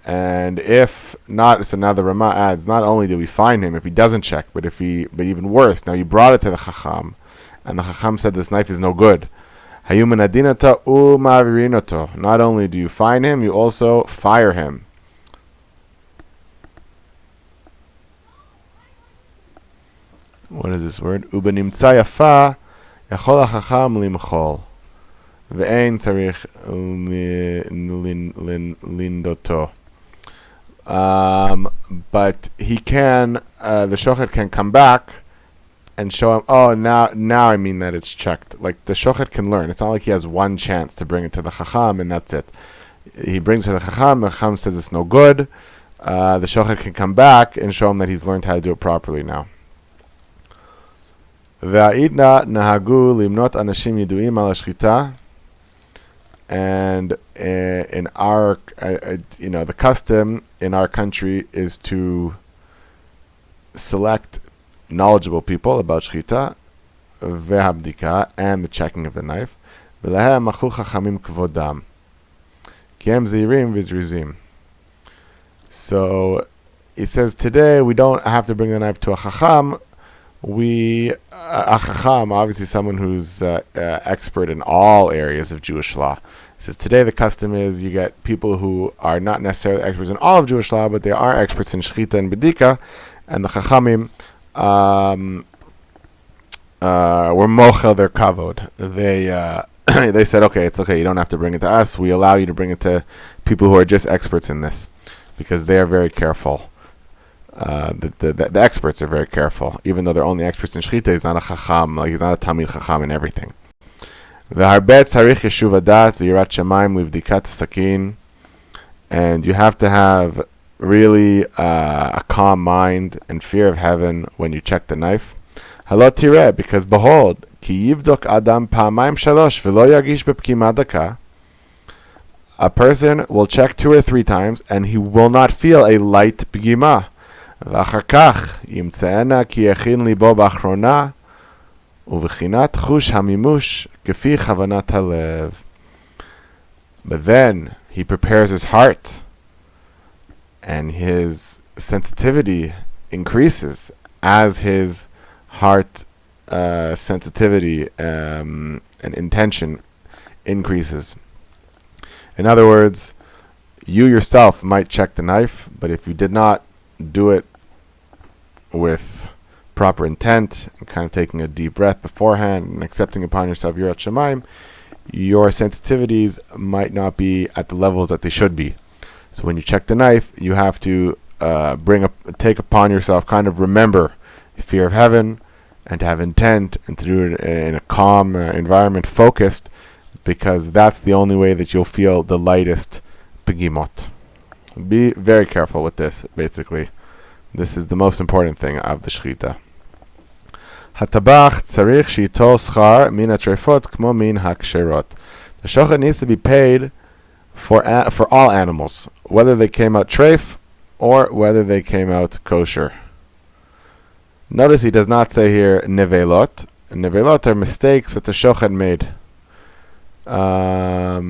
And if not, so now the Rama adds, not only do we fine him if he doesn't check, but even worse, now you brought it to the Chacham, and the Chacham said this knife is no good. Not only do you fine him, you also fire him. What is this word? Ubenimtza yafa yachol hachacham limchol ve'ein tzarich lindoto. But he can, the shochet can come back and show him, oh, now I mean that it's checked. Like, the shochet can learn. It's not like he has one chance to bring it to the chacham and that's it. He brings it to the chacham says it's no good. The shochet can come back and show him that he's learned how to do it properly now. Ve'aidna nahagu limnot anashim yiduim al shechita. And in our, the custom in our country is to select knowledgeable people about shechita, ve'habdika, and the checking of the knife. V'lehem machul chachamim kvodam, kiem zeirim v'zrizim. So he says today we don't have to bring the knife to a chacham. A chacham, obviously someone who's expert in all areas of Jewish law. He says today the custom is you get people who are not necessarily experts in all of Jewish law, but they are experts in shechita and bedika, and the chachamim were mochel their kavod. They said, okay, it's okay, you don't have to bring it to us. We allow you to bring it to people who are just experts in this, because they are very careful. The experts are very careful, even though they're only experts in shechita. He's not a chacham, like he's not a tamid chacham in everything. V'harbet tzarich yeshuv adat v'yirat shamayim livdikat sakin, and you have to have really a calm mind and fear of heaven when you check the knife. Halot tireh, because behold, ki yivdok adam pa'amayim shalosh v'lo yagish b'pkima daka. A person will check 2 or 3 times and he will not feel a light pgima. ואחר כך ימצאנה כי יכין ליבו באחרונה ובחינת חוש המימוש כפי כוונת הלב. But then he prepares his heart and his sensitivity increases as his heart sensitivity and intention increases. In other words, you yourself might check the knife, but if you did not do it with proper intent, and kind of taking a deep breath beforehand and accepting upon yourself Yirat Shamayim, your sensitivities might not be at the levels that they should be. So when you check the knife, you have to take upon yourself, kind of remember fear of heaven, and to have intent, and to do it in a calm environment, focused, because that's the only way that you'll feel the lightest pegimot. Be very careful with this, basically. This is the most important thing of the shechita. Hatabach tzarich sheito schar min hatrefot kmo min haksherot. The shochet needs to be paid for all animals, whether they came out treif or whether they came out kosher. Notice he does not say here nevelot. Nevelot are mistakes that the shochet made. Or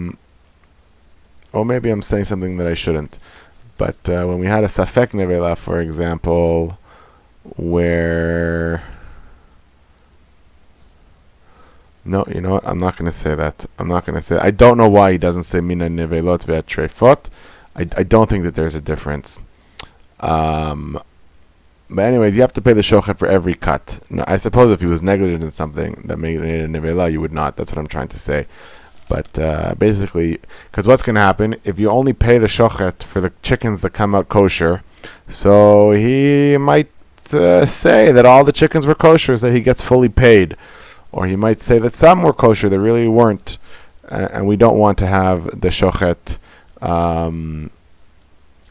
maybe I'm saying something that I shouldn't. But when we had a safek nevela, for example, where... No, you know what? I'm not going to say that. I don't know why he doesn't say mina nevelot ve'at trefot. I don't think that there's a difference. But anyways, you have to pay the shochet for every cut. Now, I suppose if he was negligent in something that made it a nevela, you would not. That's what I'm trying to say. But basically, because what's going to happen, if you only pay the shochet for the chickens that come out kosher, so he might say that all the chickens were kosher, so he gets fully paid. Or he might say that some were kosher, that really weren't. And we don't want to have the shochet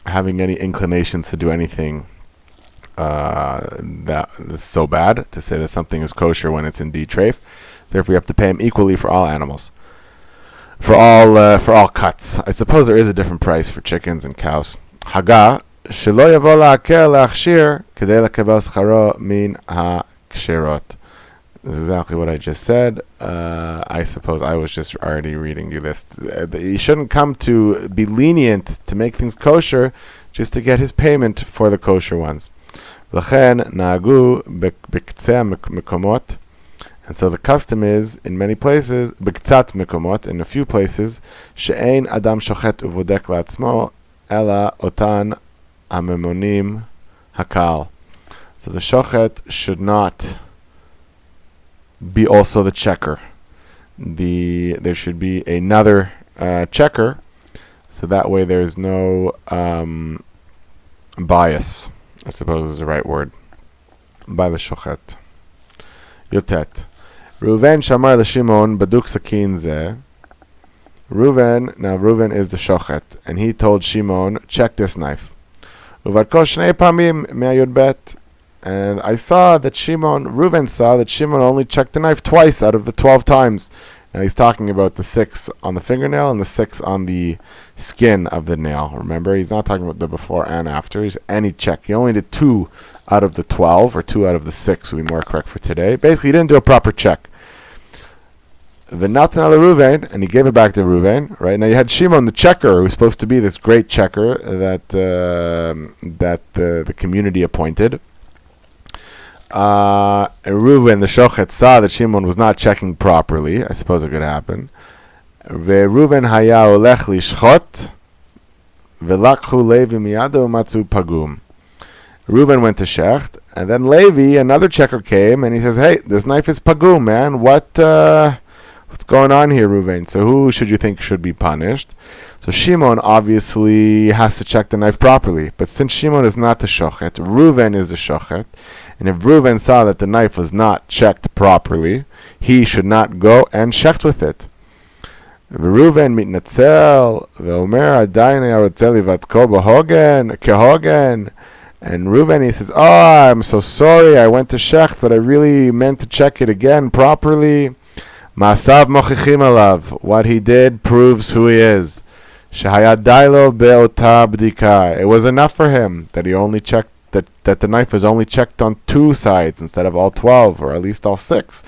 having any inclinations to do anything that is so bad, to say that something is kosher when it's indeed treif. Therefore, we have to pay him equally for all animals. For all cuts. I suppose there is a different price for chickens and cows. Haga shelo yavo la'akel la'achshir kedei lekabel scharo min ha'ksherot. This is exactly what I just said. I suppose I was just already reading you this. You shouldn't come to be lenient to make things kosher just to get his payment for the kosher ones. L'chen na'agu b'ktzei mekomot. And so the custom is, in many places, b'ktzat mekomot, in a few places, she'ein adam shochet uvodek la'atzmo, ela otan hamemonim hakal. So the shochet should not be also the checker. There should be another checker, so that way there's no bias, I suppose is the right word, by the shochet. Yotet. Reuven shamar l'Shimon baduk sakin zeh. Reuven is the shochet, and he told Shimon, check this knife. Uvarko shnei pamim me'ayud bet. And Reuven saw that Shimon only checked the knife twice out of the 12 times. Now he's talking about the 6 on the fingernail and the 6 on the skin of the nail. Remember, he's not talking about the before and after. He checked. He only did 2 out of the 12, or 2 out of the 6 would be more correct for today. Basically, he didn't do a proper check. V'natan ala Reuven, and he gave it back to Reuven. Right now, you had Shimon, the checker, who was supposed to be this great checker that the community appointed. Reuven, the shochet, saw that Shimon was not checking properly. I suppose it could happen. Reuven haya olech lishchot, velakhu Levi miyado matzu pagum. Reuven went to shecht, and then Levi, another checker, came, and he says, "Hey, this knife is pagum, man. What's going on here, Reuven? So who should you think should be punished?" So Shimon obviously has to check the knife properly. But since Shimon is not the shochet, Reuven is the shochet. And if Reuven saw that the knife was not checked properly, he should not go and shecht with it. Reuven mitnatzel ve'omer adayin harotzeh livatko b'hogen kehogen. And Reuven, he says, "Oh, I'm so sorry. I went to shecht, but I really meant to check it again properly." Masav mochichim alav. What he did proves who he is. Shehayadailo be'ota b'dika. It was enough for him that he only checked that the knife was only checked on 2 sides instead of all 12, or at least all 6.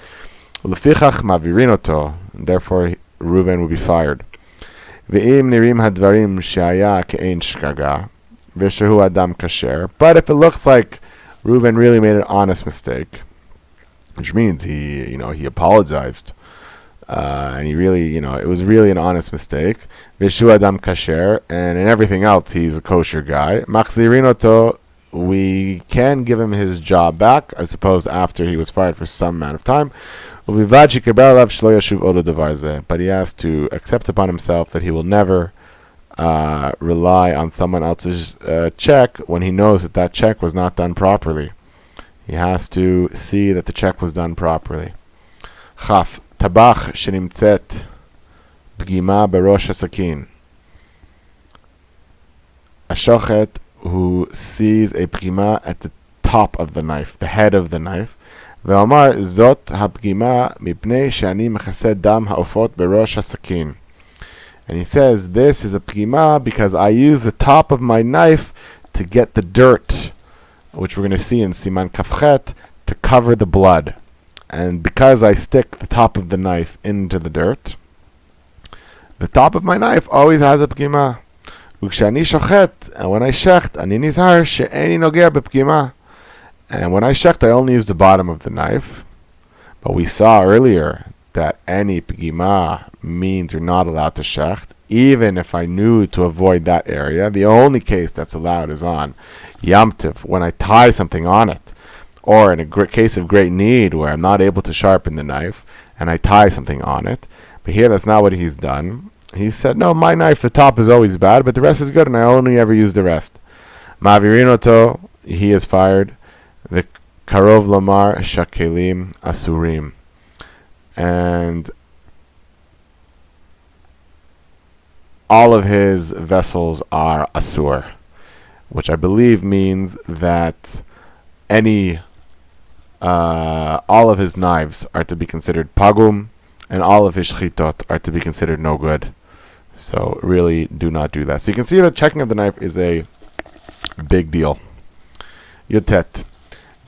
Ulefichach mavirin oto. Therefore, Reuven will be fired. Ve'im nirim hadvarim she'aya ke'ein shkaga v'shehu adam kasher. But if it looks like Reuven really made an honest mistake, which means he apologized, and he really, it was really an honest mistake. V'shehu adam kasher, and in everything else, he's a kosher guy. Machzirin oto. We can give him his job back, I suppose, after he was fired for some amount of time. But he has to accept upon himself that he will never rely on someone else's check when he knows that check was not done properly. He has to see that the check was done properly. Chaf, tabach shenimtzet pgima berosh hasakin. A shochet who sees a pgima at the top of the knife, the head of the knife. Ve'omar zot ha'pgima mipnei she'ani mechased dam ha'ofot berosh hasakin. And he says, this is a pgima because I use the top of my knife to get the dirt, which we're going to see in Siman Kafchet, to cover the blood. And because I stick the top of the knife into the dirt, the top of my knife always has a pgima. וכשאני שוחט, and when I shecht, אני נזהר שאיני נוגע בפגימה. And when I shecht, I only use the bottom of the knife. But we saw earlier that any pgima means you're not allowed to shecht, even if I knew to avoid that area. The only case that's allowed is on Yom Tov, when I tie something on it, or in a case of great need where I'm not able to sharpen the knife and I tie something on it. But here that's not what he's done. He said, no, my knife, the top is always bad, but the rest is good, and I only ever use the rest. Ma'avirin he is fired. The karov lamar shakelim asurim. And all of his vessels are asur, which I believe means that all of his knives are to be considered pagum, and all of his shchitot are to be considered no good. So really do not do that. So you can see that checking of the knife is a big deal. Yutet.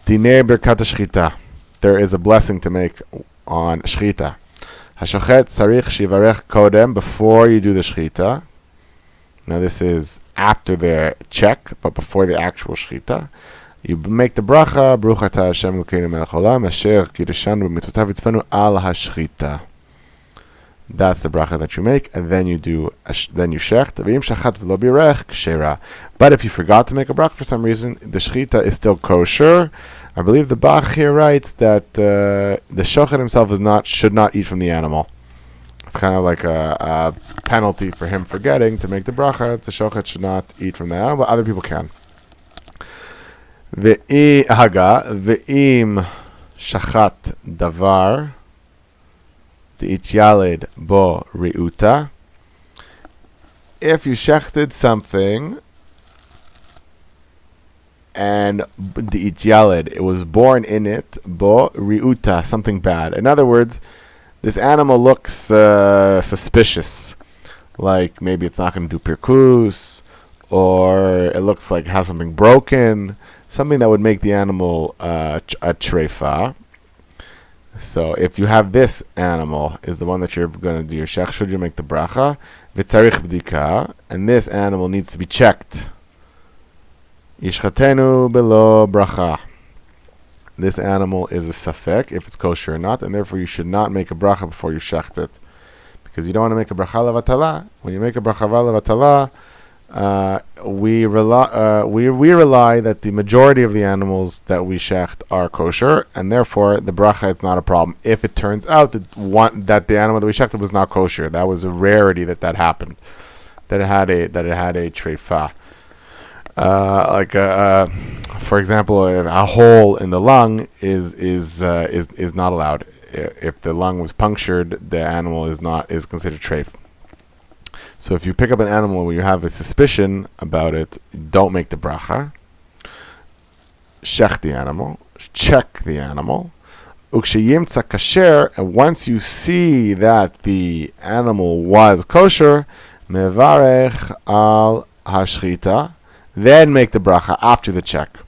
Dinei birkat shchita. There is a blessing to make on shchita. Hashochet sarich shivarech kodem, before you do the shchita. Now this is after the check, but before the actual shchita. You make the bracha, Baruch atah Hashem Elokeinu melech haolam, asher kiddushanu b'mitzvotav v'tzvanu al hashchita. That's the bracha that you make, and then you do, then you shecht. V'im shachat v'lo birech kshera. But if you forgot to make a bracha for some reason, the shechita is still kosher. I believe the Bach here writes that the shochet himself should not eat from the animal. It's kind of like a penalty for him forgetting to make the bracha. The shochet should not eat from the animal, but other people can. V'im shachat davar De'ityaled bo riuta. If you shechted something and de'ityaled, it was born in it, bo riuta, something bad. In other words, this animal looks suspicious, like maybe it's not going to do pirkus, or it looks like it has something broken, something that would make the animal a treifa. So if you have this animal is the one that you're going to do your shech, should you make the bracha? V'tzarich b'dika, and this animal needs to be checked. Yishchatenu belo bracha. This animal is a safek, if it's kosher or not, and therefore you should not make a bracha before you shecht it, because you don't want to make a bracha levatala. When you make a bracha levatala, we rely that the majority of the animals that we shecht are kosher, and therefore the bracha is not a problem. If it turns out that the animal that we shechted was not kosher, that was a rarity that happened, that it had a treifa. For example, a hole in the lung is not allowed. If the lung was punctured, the animal is considered treif. So if you pick up an animal where you have a suspicion about it, don't make the bracha. Shech the animal, check the animal. Uksheyimtza kasher, and once you see that the animal was kosher, mevarech al hashchita, then make the bracha after the check.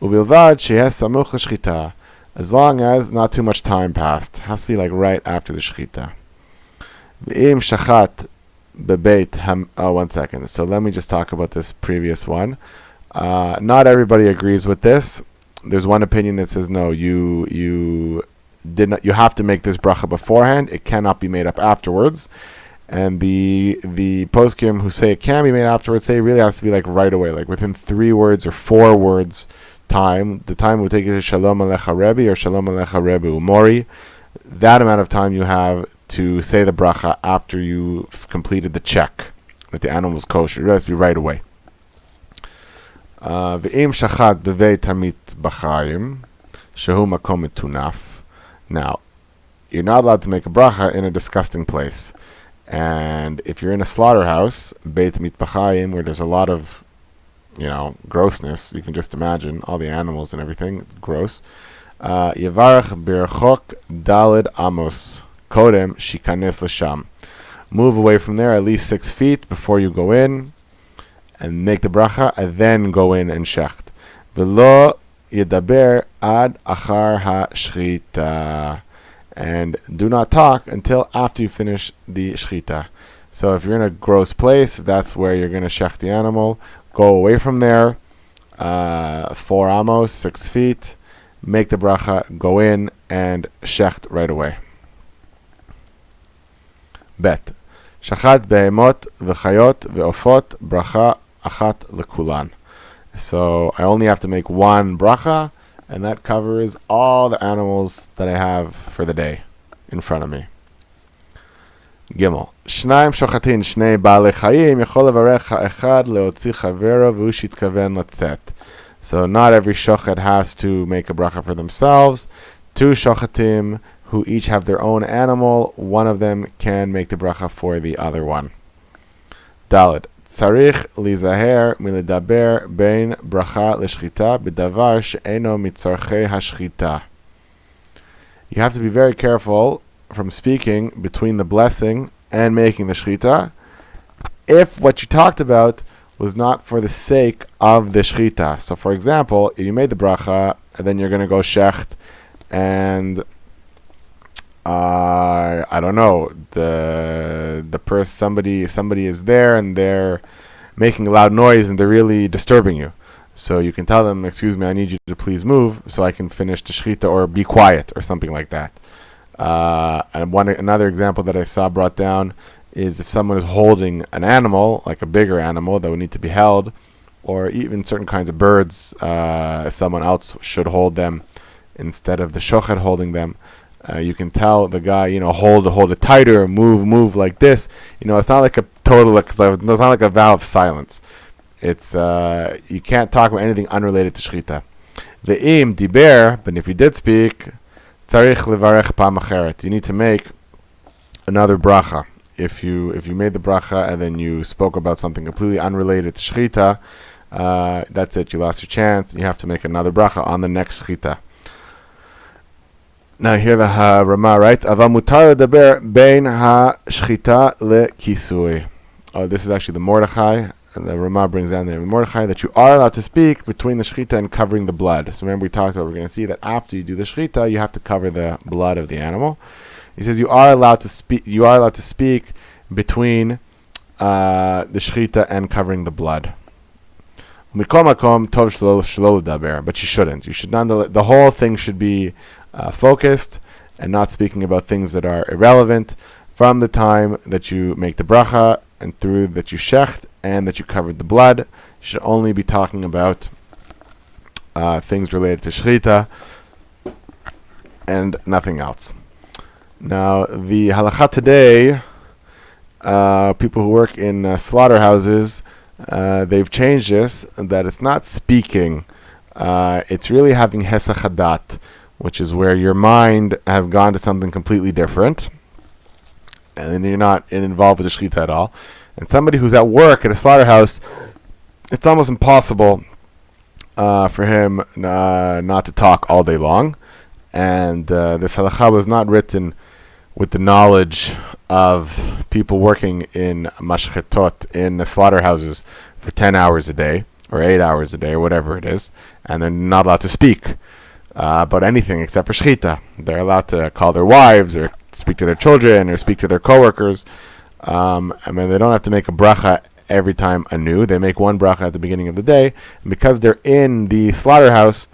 Ubilvad shehes samuch l'shchita, as long as not too much time passed. It has to be like right after the shchita. V'im shachat bebeit ham. Oh, 1 second. So let me just talk about this previous one. Not everybody agrees with this. There's one opinion that says no. You have to make this bracha beforehand. It cannot be made up afterwards. And the poskim who say it can be made afterwards say it really has to be like right away, like within 3 words or 4 words time. The time will take you to Shalom Alecha Rebbe or Shalom Alecha Rebbe Umori. That amount of time you have to say the bracha after you've completed the check that the animal is kosher. It really has to be right away. V'im shachat b'veit hamit b'chaim shehu makom metunaf. Now, you're not allowed to make a bracha in a disgusting place. And if you're in a slaughterhouse, beit mitbachayim, where there's a lot of, grossness, you can just imagine all the animals and everything, gross. Yevarach birchok dalid amos kodem shikanes l'sham. Move away from there at least 6 feet before you go in, and make the bracha, and then go in and shecht. V'lo yedaber ad achar ha-shchita. And do not talk until after you finish the shechita. So if you're in a gross place, if that's where you're going to shech the animal, go away from there, 4 amos, 6 feet, make the bracha, go in, and shecht right away. Bet. Shachat behemot v'chayot ve'ofot bracha achat lekulan. So I only have to make one bracha, and that covers all the animals that I have for the day in front of me. Gimel. Shnaim shochatin shnei baalei chayim yachol levarech ha'echad leotzi chavero v'hu shitkaven letzet. So not every shochet has to make a bracha for themselves. Two shochatim who each have their own animal, one of them can make the bracha for the other one. Daled. Tzarich lizaher miledaber bein bracha l'shchita b'davar she'eno mitzarchei hashchita. You have to be very careful from speaking between the blessing and making the shchita if what you talked about was not for the sake of the shchita. So for example, if you made the bracha and then you're going to go shecht and I don't know, somebody is there and they're making a loud noise and they're really disturbing you. So you can tell them, excuse me, I need you to please move so I can finish the shechita, or be quiet, or something like that. And another example that I saw brought down is if someone is holding an animal, like a bigger animal that would need to be held, or even certain kinds of birds, someone else should hold them instead of the shochet holding them. You can tell the guy, hold it tighter, move like this. It's not like a total, it's not like a vow of silence. It's you can't talk about anything unrelated to shechita. Ve'im diber, but if you did speak, tzarich levarech pam acheret. You need to make another bracha. If you made the bracha and then you spoke about something completely unrelated to shechita, that's it. You lost your chance. You have to make another bracha on the next shechita. Now here the Rama writes, Aval mutar ledaber bein ha-shchita le-kisui. Oh, this is actually the Mordechai. And the Rama brings down the Mordechai that you are allowed to speak between the shchita and covering the blood. So remember we talked about, we're going to see that after you do the shchita, you have to cover the blood of the animal. He says you are allowed to speak. You are allowed to speak between the shchita and covering the blood. But you shouldn't. You should not. The whole thing should be focused and not speaking about things that are irrelevant from the time that you make the bracha and through that you shecht and that you covered the blood. You should only be talking about things related to shechita and nothing else. Now, the halakha today, people who work in slaughterhouses, they've changed this, that it's not speaking, it's really having hesach hadat, which is where your mind has gone to something completely different, and then you're not involved with the shechita at all. And somebody who's at work at a slaughterhouse, it's almost impossible for him not to talk all day long. And this halakha was not written with the knowledge of people working in mashchetot, in the slaughterhouses, for 10 hours a day, or 8 hours a day, or whatever it is, and they're not allowed to speak about anything except for shechita. They're allowed to call their wives, or speak to their children, or speak to their coworkers. They don't have to make a bracha every time anew. They make one bracha at the beginning of the day, and because they're in the slaughterhouse,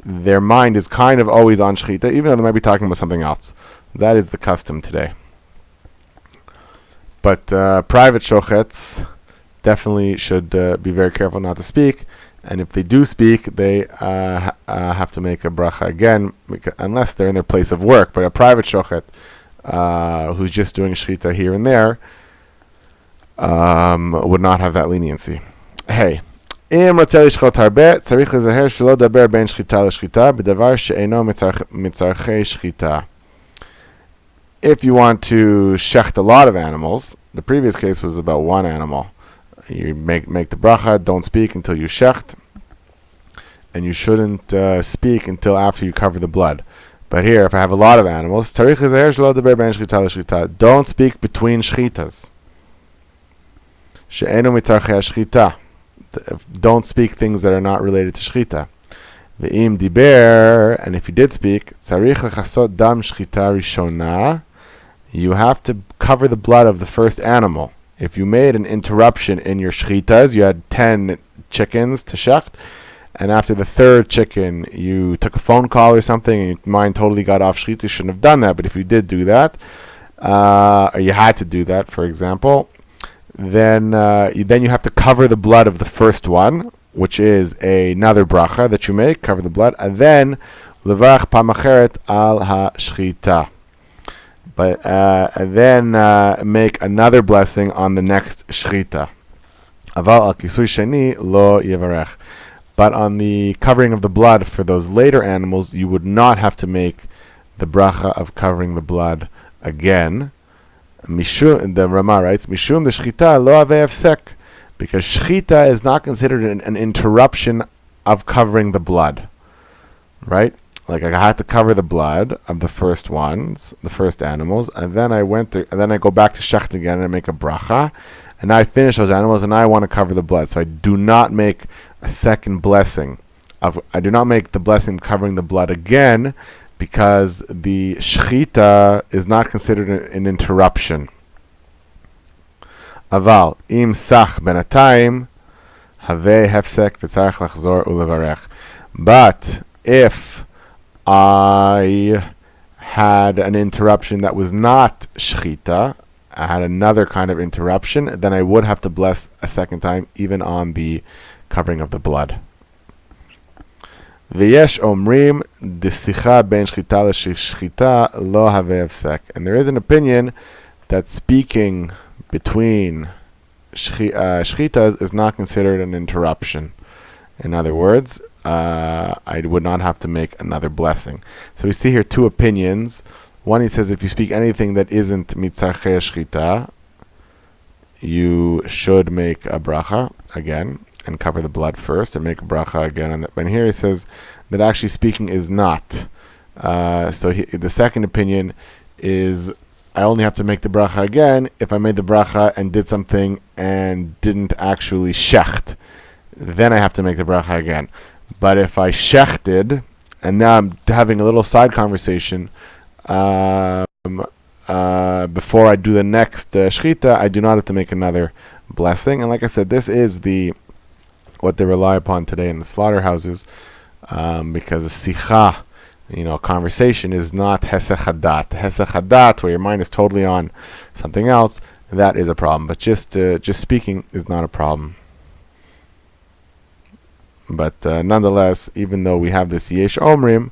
their mind is kind of always on shechita, even though they might be talking about something else. That is the custom today. But private shochets definitely should be very careful not to speak, and if they do speak, they have to make a bracha again, unless they're in their place of work. But a private shochet who's just doing shechita here and there would not have that leniency. Hey. If you want to shecht a lot of animals, the previous case was about one animal. You make the bracha, don't speak until you shecht, and you shouldn't speak until after you cover the blood. But here, if I have a lot of animals, don't speak between shchitas. Don't speak things that are not related to shechita. Ve'im diber, and if you did speak, tzarich lechasot dam shechita rishona, you have to cover the blood of the first animal. If you made an interruption in your shechitas, you had 10 chickens to shecht, and after the third chicken you took a phone call or something and your mind totally got off shechita, you shouldn't have done that. But if you did do that, or you had to do that, for example, then you have to cover the blood of the first one, which is another bracha that you make, cover the blood, and then levarach pam acheret al ha-shchita. But and then make another blessing on the next shchita. Aval al kisui sheni lo yevarech. But on the covering of the blood for those later animals, you would not have to make the bracha of covering the blood again. Mishum, the Rama writes, Mishum the Shechita lo avei hefsek, because Shechita is not considered an interruption of covering the blood, right? Like I had to cover the blood of the first ones, the first animals, and then I go back to Shecht again and make a bracha, and I finish those animals, and I want to cover the blood, so I do not make a second blessing. I do not make the blessing covering the blood again, because the Shechita is not considered an interruption. Aval im sach benatayim havei hefsek v'tzarich lachzor ulevarech. But if I had an interruption that was not Shechita, I had another kind of interruption, then I would have to bless a second time, even on the covering of the blood. V'yesh omrim desicha ben shchita l'shchita lo havei hefsek. And there is an opinion that speaking between shchitas is not considered an interruption. In other words, I would not have to make another blessing. So we see here two opinions. One, he says if you speak anything that isn't mitzarchei shchita, you should make a bracha again and cover the blood first and make a bracha again. And here he says that actually speaking is not. The second opinion is I only have to make the bracha again if I made the bracha and did something and didn't actually shecht. Then I have to make the bracha again. But if I shechted, and now I'm having a little side conversation before I do the next shechita, I do not have to make another blessing. And like I said, this is what they rely upon today in the slaughterhouses, because a sicha, conversation is not hesech hadat. Hesech hadat, where your mind is totally on something else, that is a problem. But just speaking is not a problem. But nonetheless, even though we have this yesh omrim,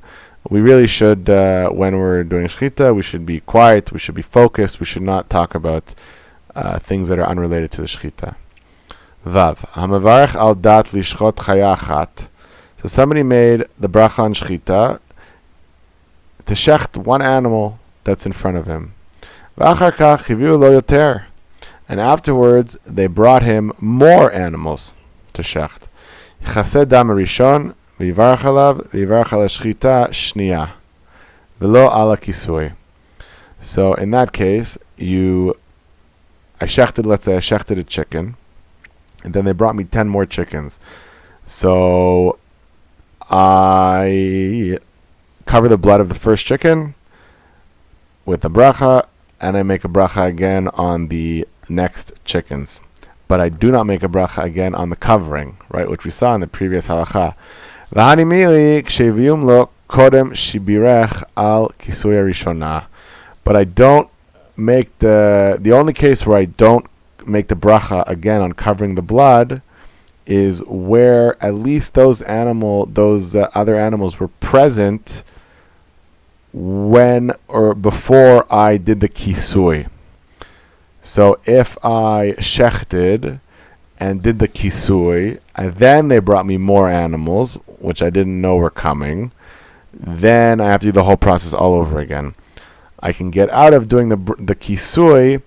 we really should, when we're doing shechita, we should be quiet, we should be focused, we should not talk about things that are unrelated to the shechita. Vav, hamavarech al dat lishchot chaya achat. So somebody made the bracha on shechita to shecht one animal that's in front of him. V'achar kach hiviu lo yoter. And afterwards, they brought him more animals to shecht. Chased dam rishon, v'yivarach alav, v'yivarach ala shechita shniya. V'lo ala kisui. So in that case, let's say I shechted a chicken, and then they brought me 10 more chickens. So I cover the blood of the first chicken with a bracha, and I make a bracha again on the next chickens. But I do not make a bracha again on the covering, right, which we saw in the previous halacha. V'hani mili kshevium lo kodem shibirech al kisui rishona. But I don't make the only case where I don't make the bracha again on covering the blood is where at least those other animals were present when or before I did the kisui. So if I shechted and did the kisui, and then they brought me more animals, which I didn't know were coming, then I have to do the whole process all over again. I can get out of doing the kisui,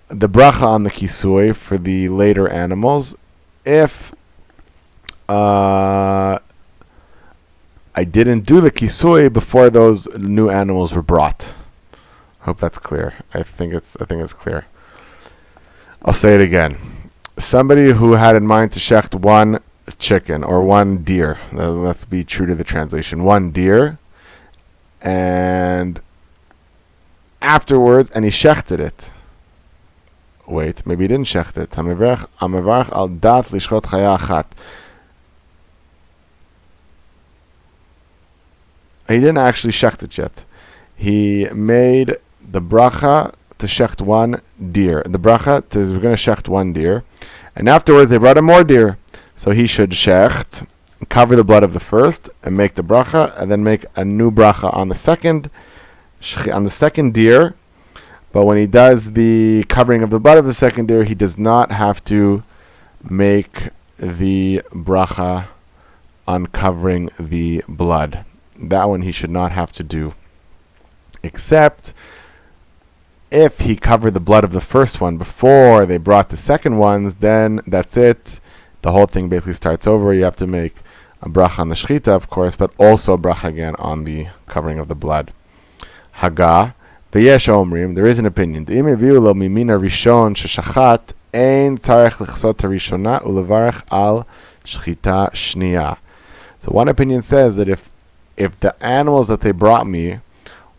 the bracha on the kisui for the later animals, if I didn't do the kisui before those new animals were brought. Hope that's clear. I think it's clear. I'll say it again. Somebody who had in mind to shecht one chicken or one deer. Let's be true to the translation. One deer, and afterwards, and he shechted it. Wait, maybe he didn't shecht it. Hamavarach al dat lishchot chaya achat. He didn't actually shecht it yet. He made the bracha to shecht one deer. The bracha is we're going to shecht one deer, and afterwards they brought him more deer. So he should shecht, cover the blood of the first, and make the bracha, and then make a new bracha on the second deer. But when he does the covering of the blood of the second deer, he does not have to make the bracha on covering the blood. That one he should not have to do. Except if he covered the blood of the first one before they brought the second ones, then that's it. The whole thing basically starts over. You have to make a bracha on the Shechita, of course, but also a bracha again on the covering of the blood. Haga, v'yesh omrim, there is an opinion. Im eviu lo mimina rishon sheshachat, ein tzarech lichsot harishona ulevarech al shechita shniya. So one opinion says that if the animals that they brought me,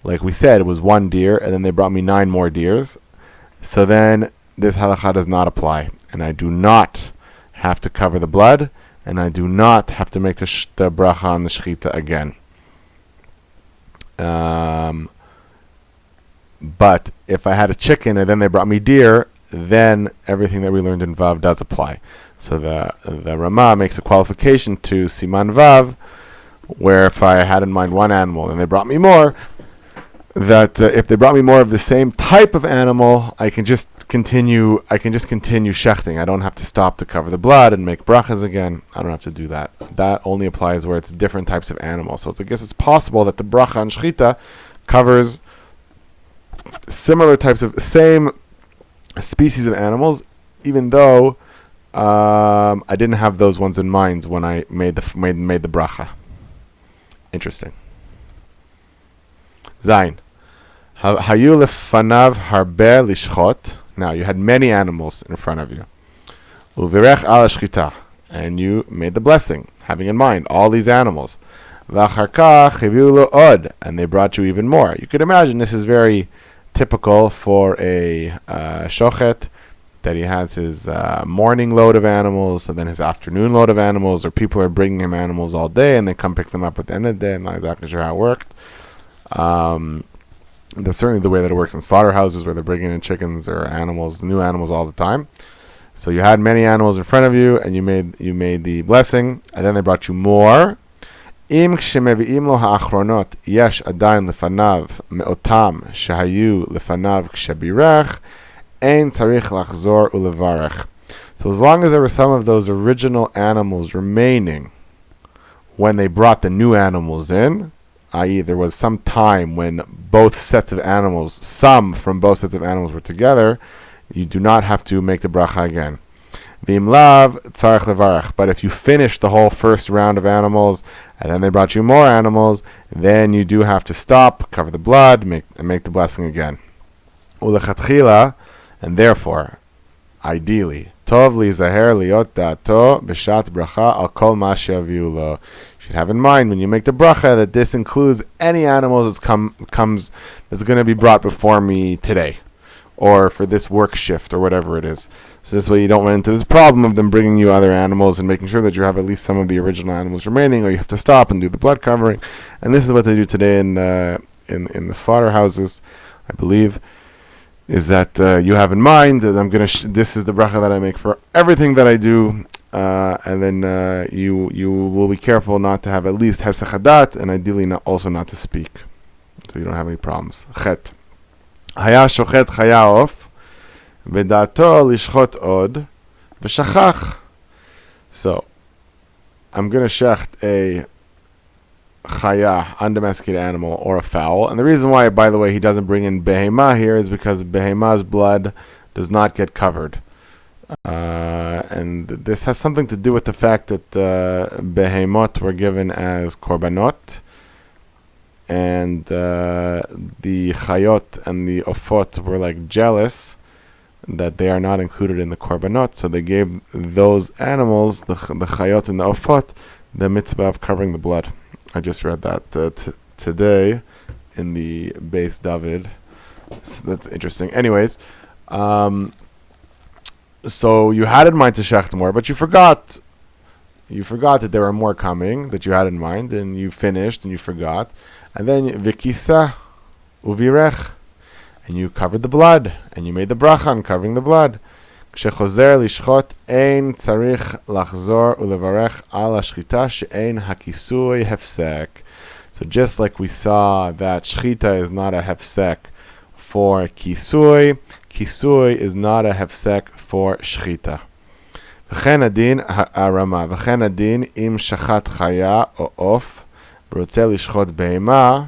like we said, it was one deer, and then they brought me 9 more deers, so then this halakha does not apply, and I do not have to cover the blood, and I do not have to make the bracha on the shechita again. But if I had a chicken and then they brought me deer, then everything that we learned in Vav does apply. So the Ramah makes a qualification to Siman Vav, where if I had in mind one animal and they brought me more, that if they brought me more of the same type of animal, I can just continue shechting. I don't have to stop to cover the blood and make brachas again. I don't have to do that. That only applies where it's different types of animals. So I guess it's possible that the bracha on shechita covers similar types of same species of animals, even though I didn't have those ones in mind when I made the bracha. Interesting. Zayin. Hayu lefanav harbe lishchot. Now you had many animals in front of you. Uvirech ala shchita, and you made the blessing, having in mind all these animals. V'achar kach haviu lo od, and they brought you even more. You could imagine this is very typical for a shochet, that he has his morning load of animals, and then his afternoon load of animals, or people are bringing him animals all day, and they come pick them up at the end of the day. I'm not exactly sure how it worked. That's certainly the way that it works in slaughterhouses, where they're bringing in chickens or animals, new animals all the time. So you had many animals in front of you, and you made the blessing, and then they brought you more. Im kshemevi'im lo ha'achronot yesh adayin lefanav me'otam shehayu lefanav kshabirech ein tzarich lachzor ulevarech. So as long as there were some of those original animals remaining when they brought the new animals in, i.e. there was some time when some from both sets of animals were together, you do not have to make the bracha again. V'im lav tzarich levarech. But if you finish the whole first round of animals, and then they brought you more animals, then you do have to stop, cover the blood, make the blessing again. Ulechatchila, and therefore, ideally, tov li zaher liot da'ato b'shat bracha al kol ma she'aviu lo. You should have in mind when you make the bracha that this includes any animals that's going to be brought before me today, or for this work shift, or whatever it is. So this way you don't run into this problem of them bringing you other animals and making sure that you have at least some of the original animals remaining, or you have to stop and do the blood covering. And this is what they do today in the slaughterhouses, I believe, is that you have in mind that this is the bracha that I make for everything that I do, and then you will be careful not to have at least hesach hadat, and ideally also not to speak, so you don't have any problems. Chet. Haya shochet chaya of v'dato lishchot od v'shachach. So I'm going to shecht a chaya, undomesticated animal, or a fowl. And the reason why, by the way, he doesn't bring in behemah here is because behemah's blood does not get covered. And this has something to do with the fact that behemot were given as korbanot, and the chayot and the ofot were like jealous that they are not included in the korbanot, so they gave those animals, the chayot and the ofot, the mitzvah of covering the blood. I just read that today in the Beis David. So that's interesting. Anyways, so you had in mind to shecht more, but you forgot that there were more coming that you had in mind, and you finished and you forgot. And then vikisa uvirech, and you covered the blood, and you made the bracha on covering the blood. כשחוזר לשחוט אין צריך לחזור ולברך על השחיטה שאין הכיסוי הפסק. So just like we saw that shechita is not a hefsek for kisui, kisui is not a hefsek for shechita. וכן הדין הרמה, וכן הדין אם שחט חיה או עוף ורוצה לשחוט בהמה.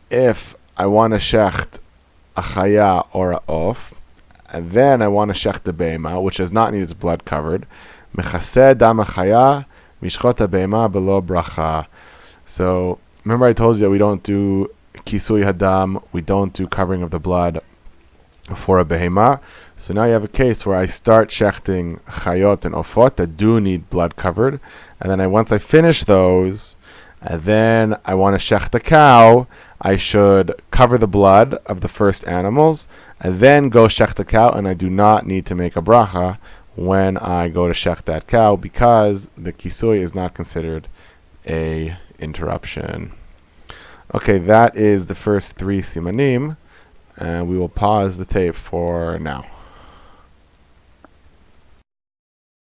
If I want to shecht a chaya or a off, and then I want to shecht the behema, which does not need its blood covered, mechaseh dam chaya mishchot behema below bracha. So remember I told you that we don't do kisui hadam, we don't do covering of the blood for a behema. So now you have a case where I start shechting chayot and ofot that do need blood covered, and then once I finish those, and then I want to shecht the cow, I should cover the blood of the first animals, and then go shecht the cow, and I do not need to make a bracha when I go to shecht that cow, because the kisui is not considered a interruption. Okay, that is the first 3 simanim, and we will pause the tape for now.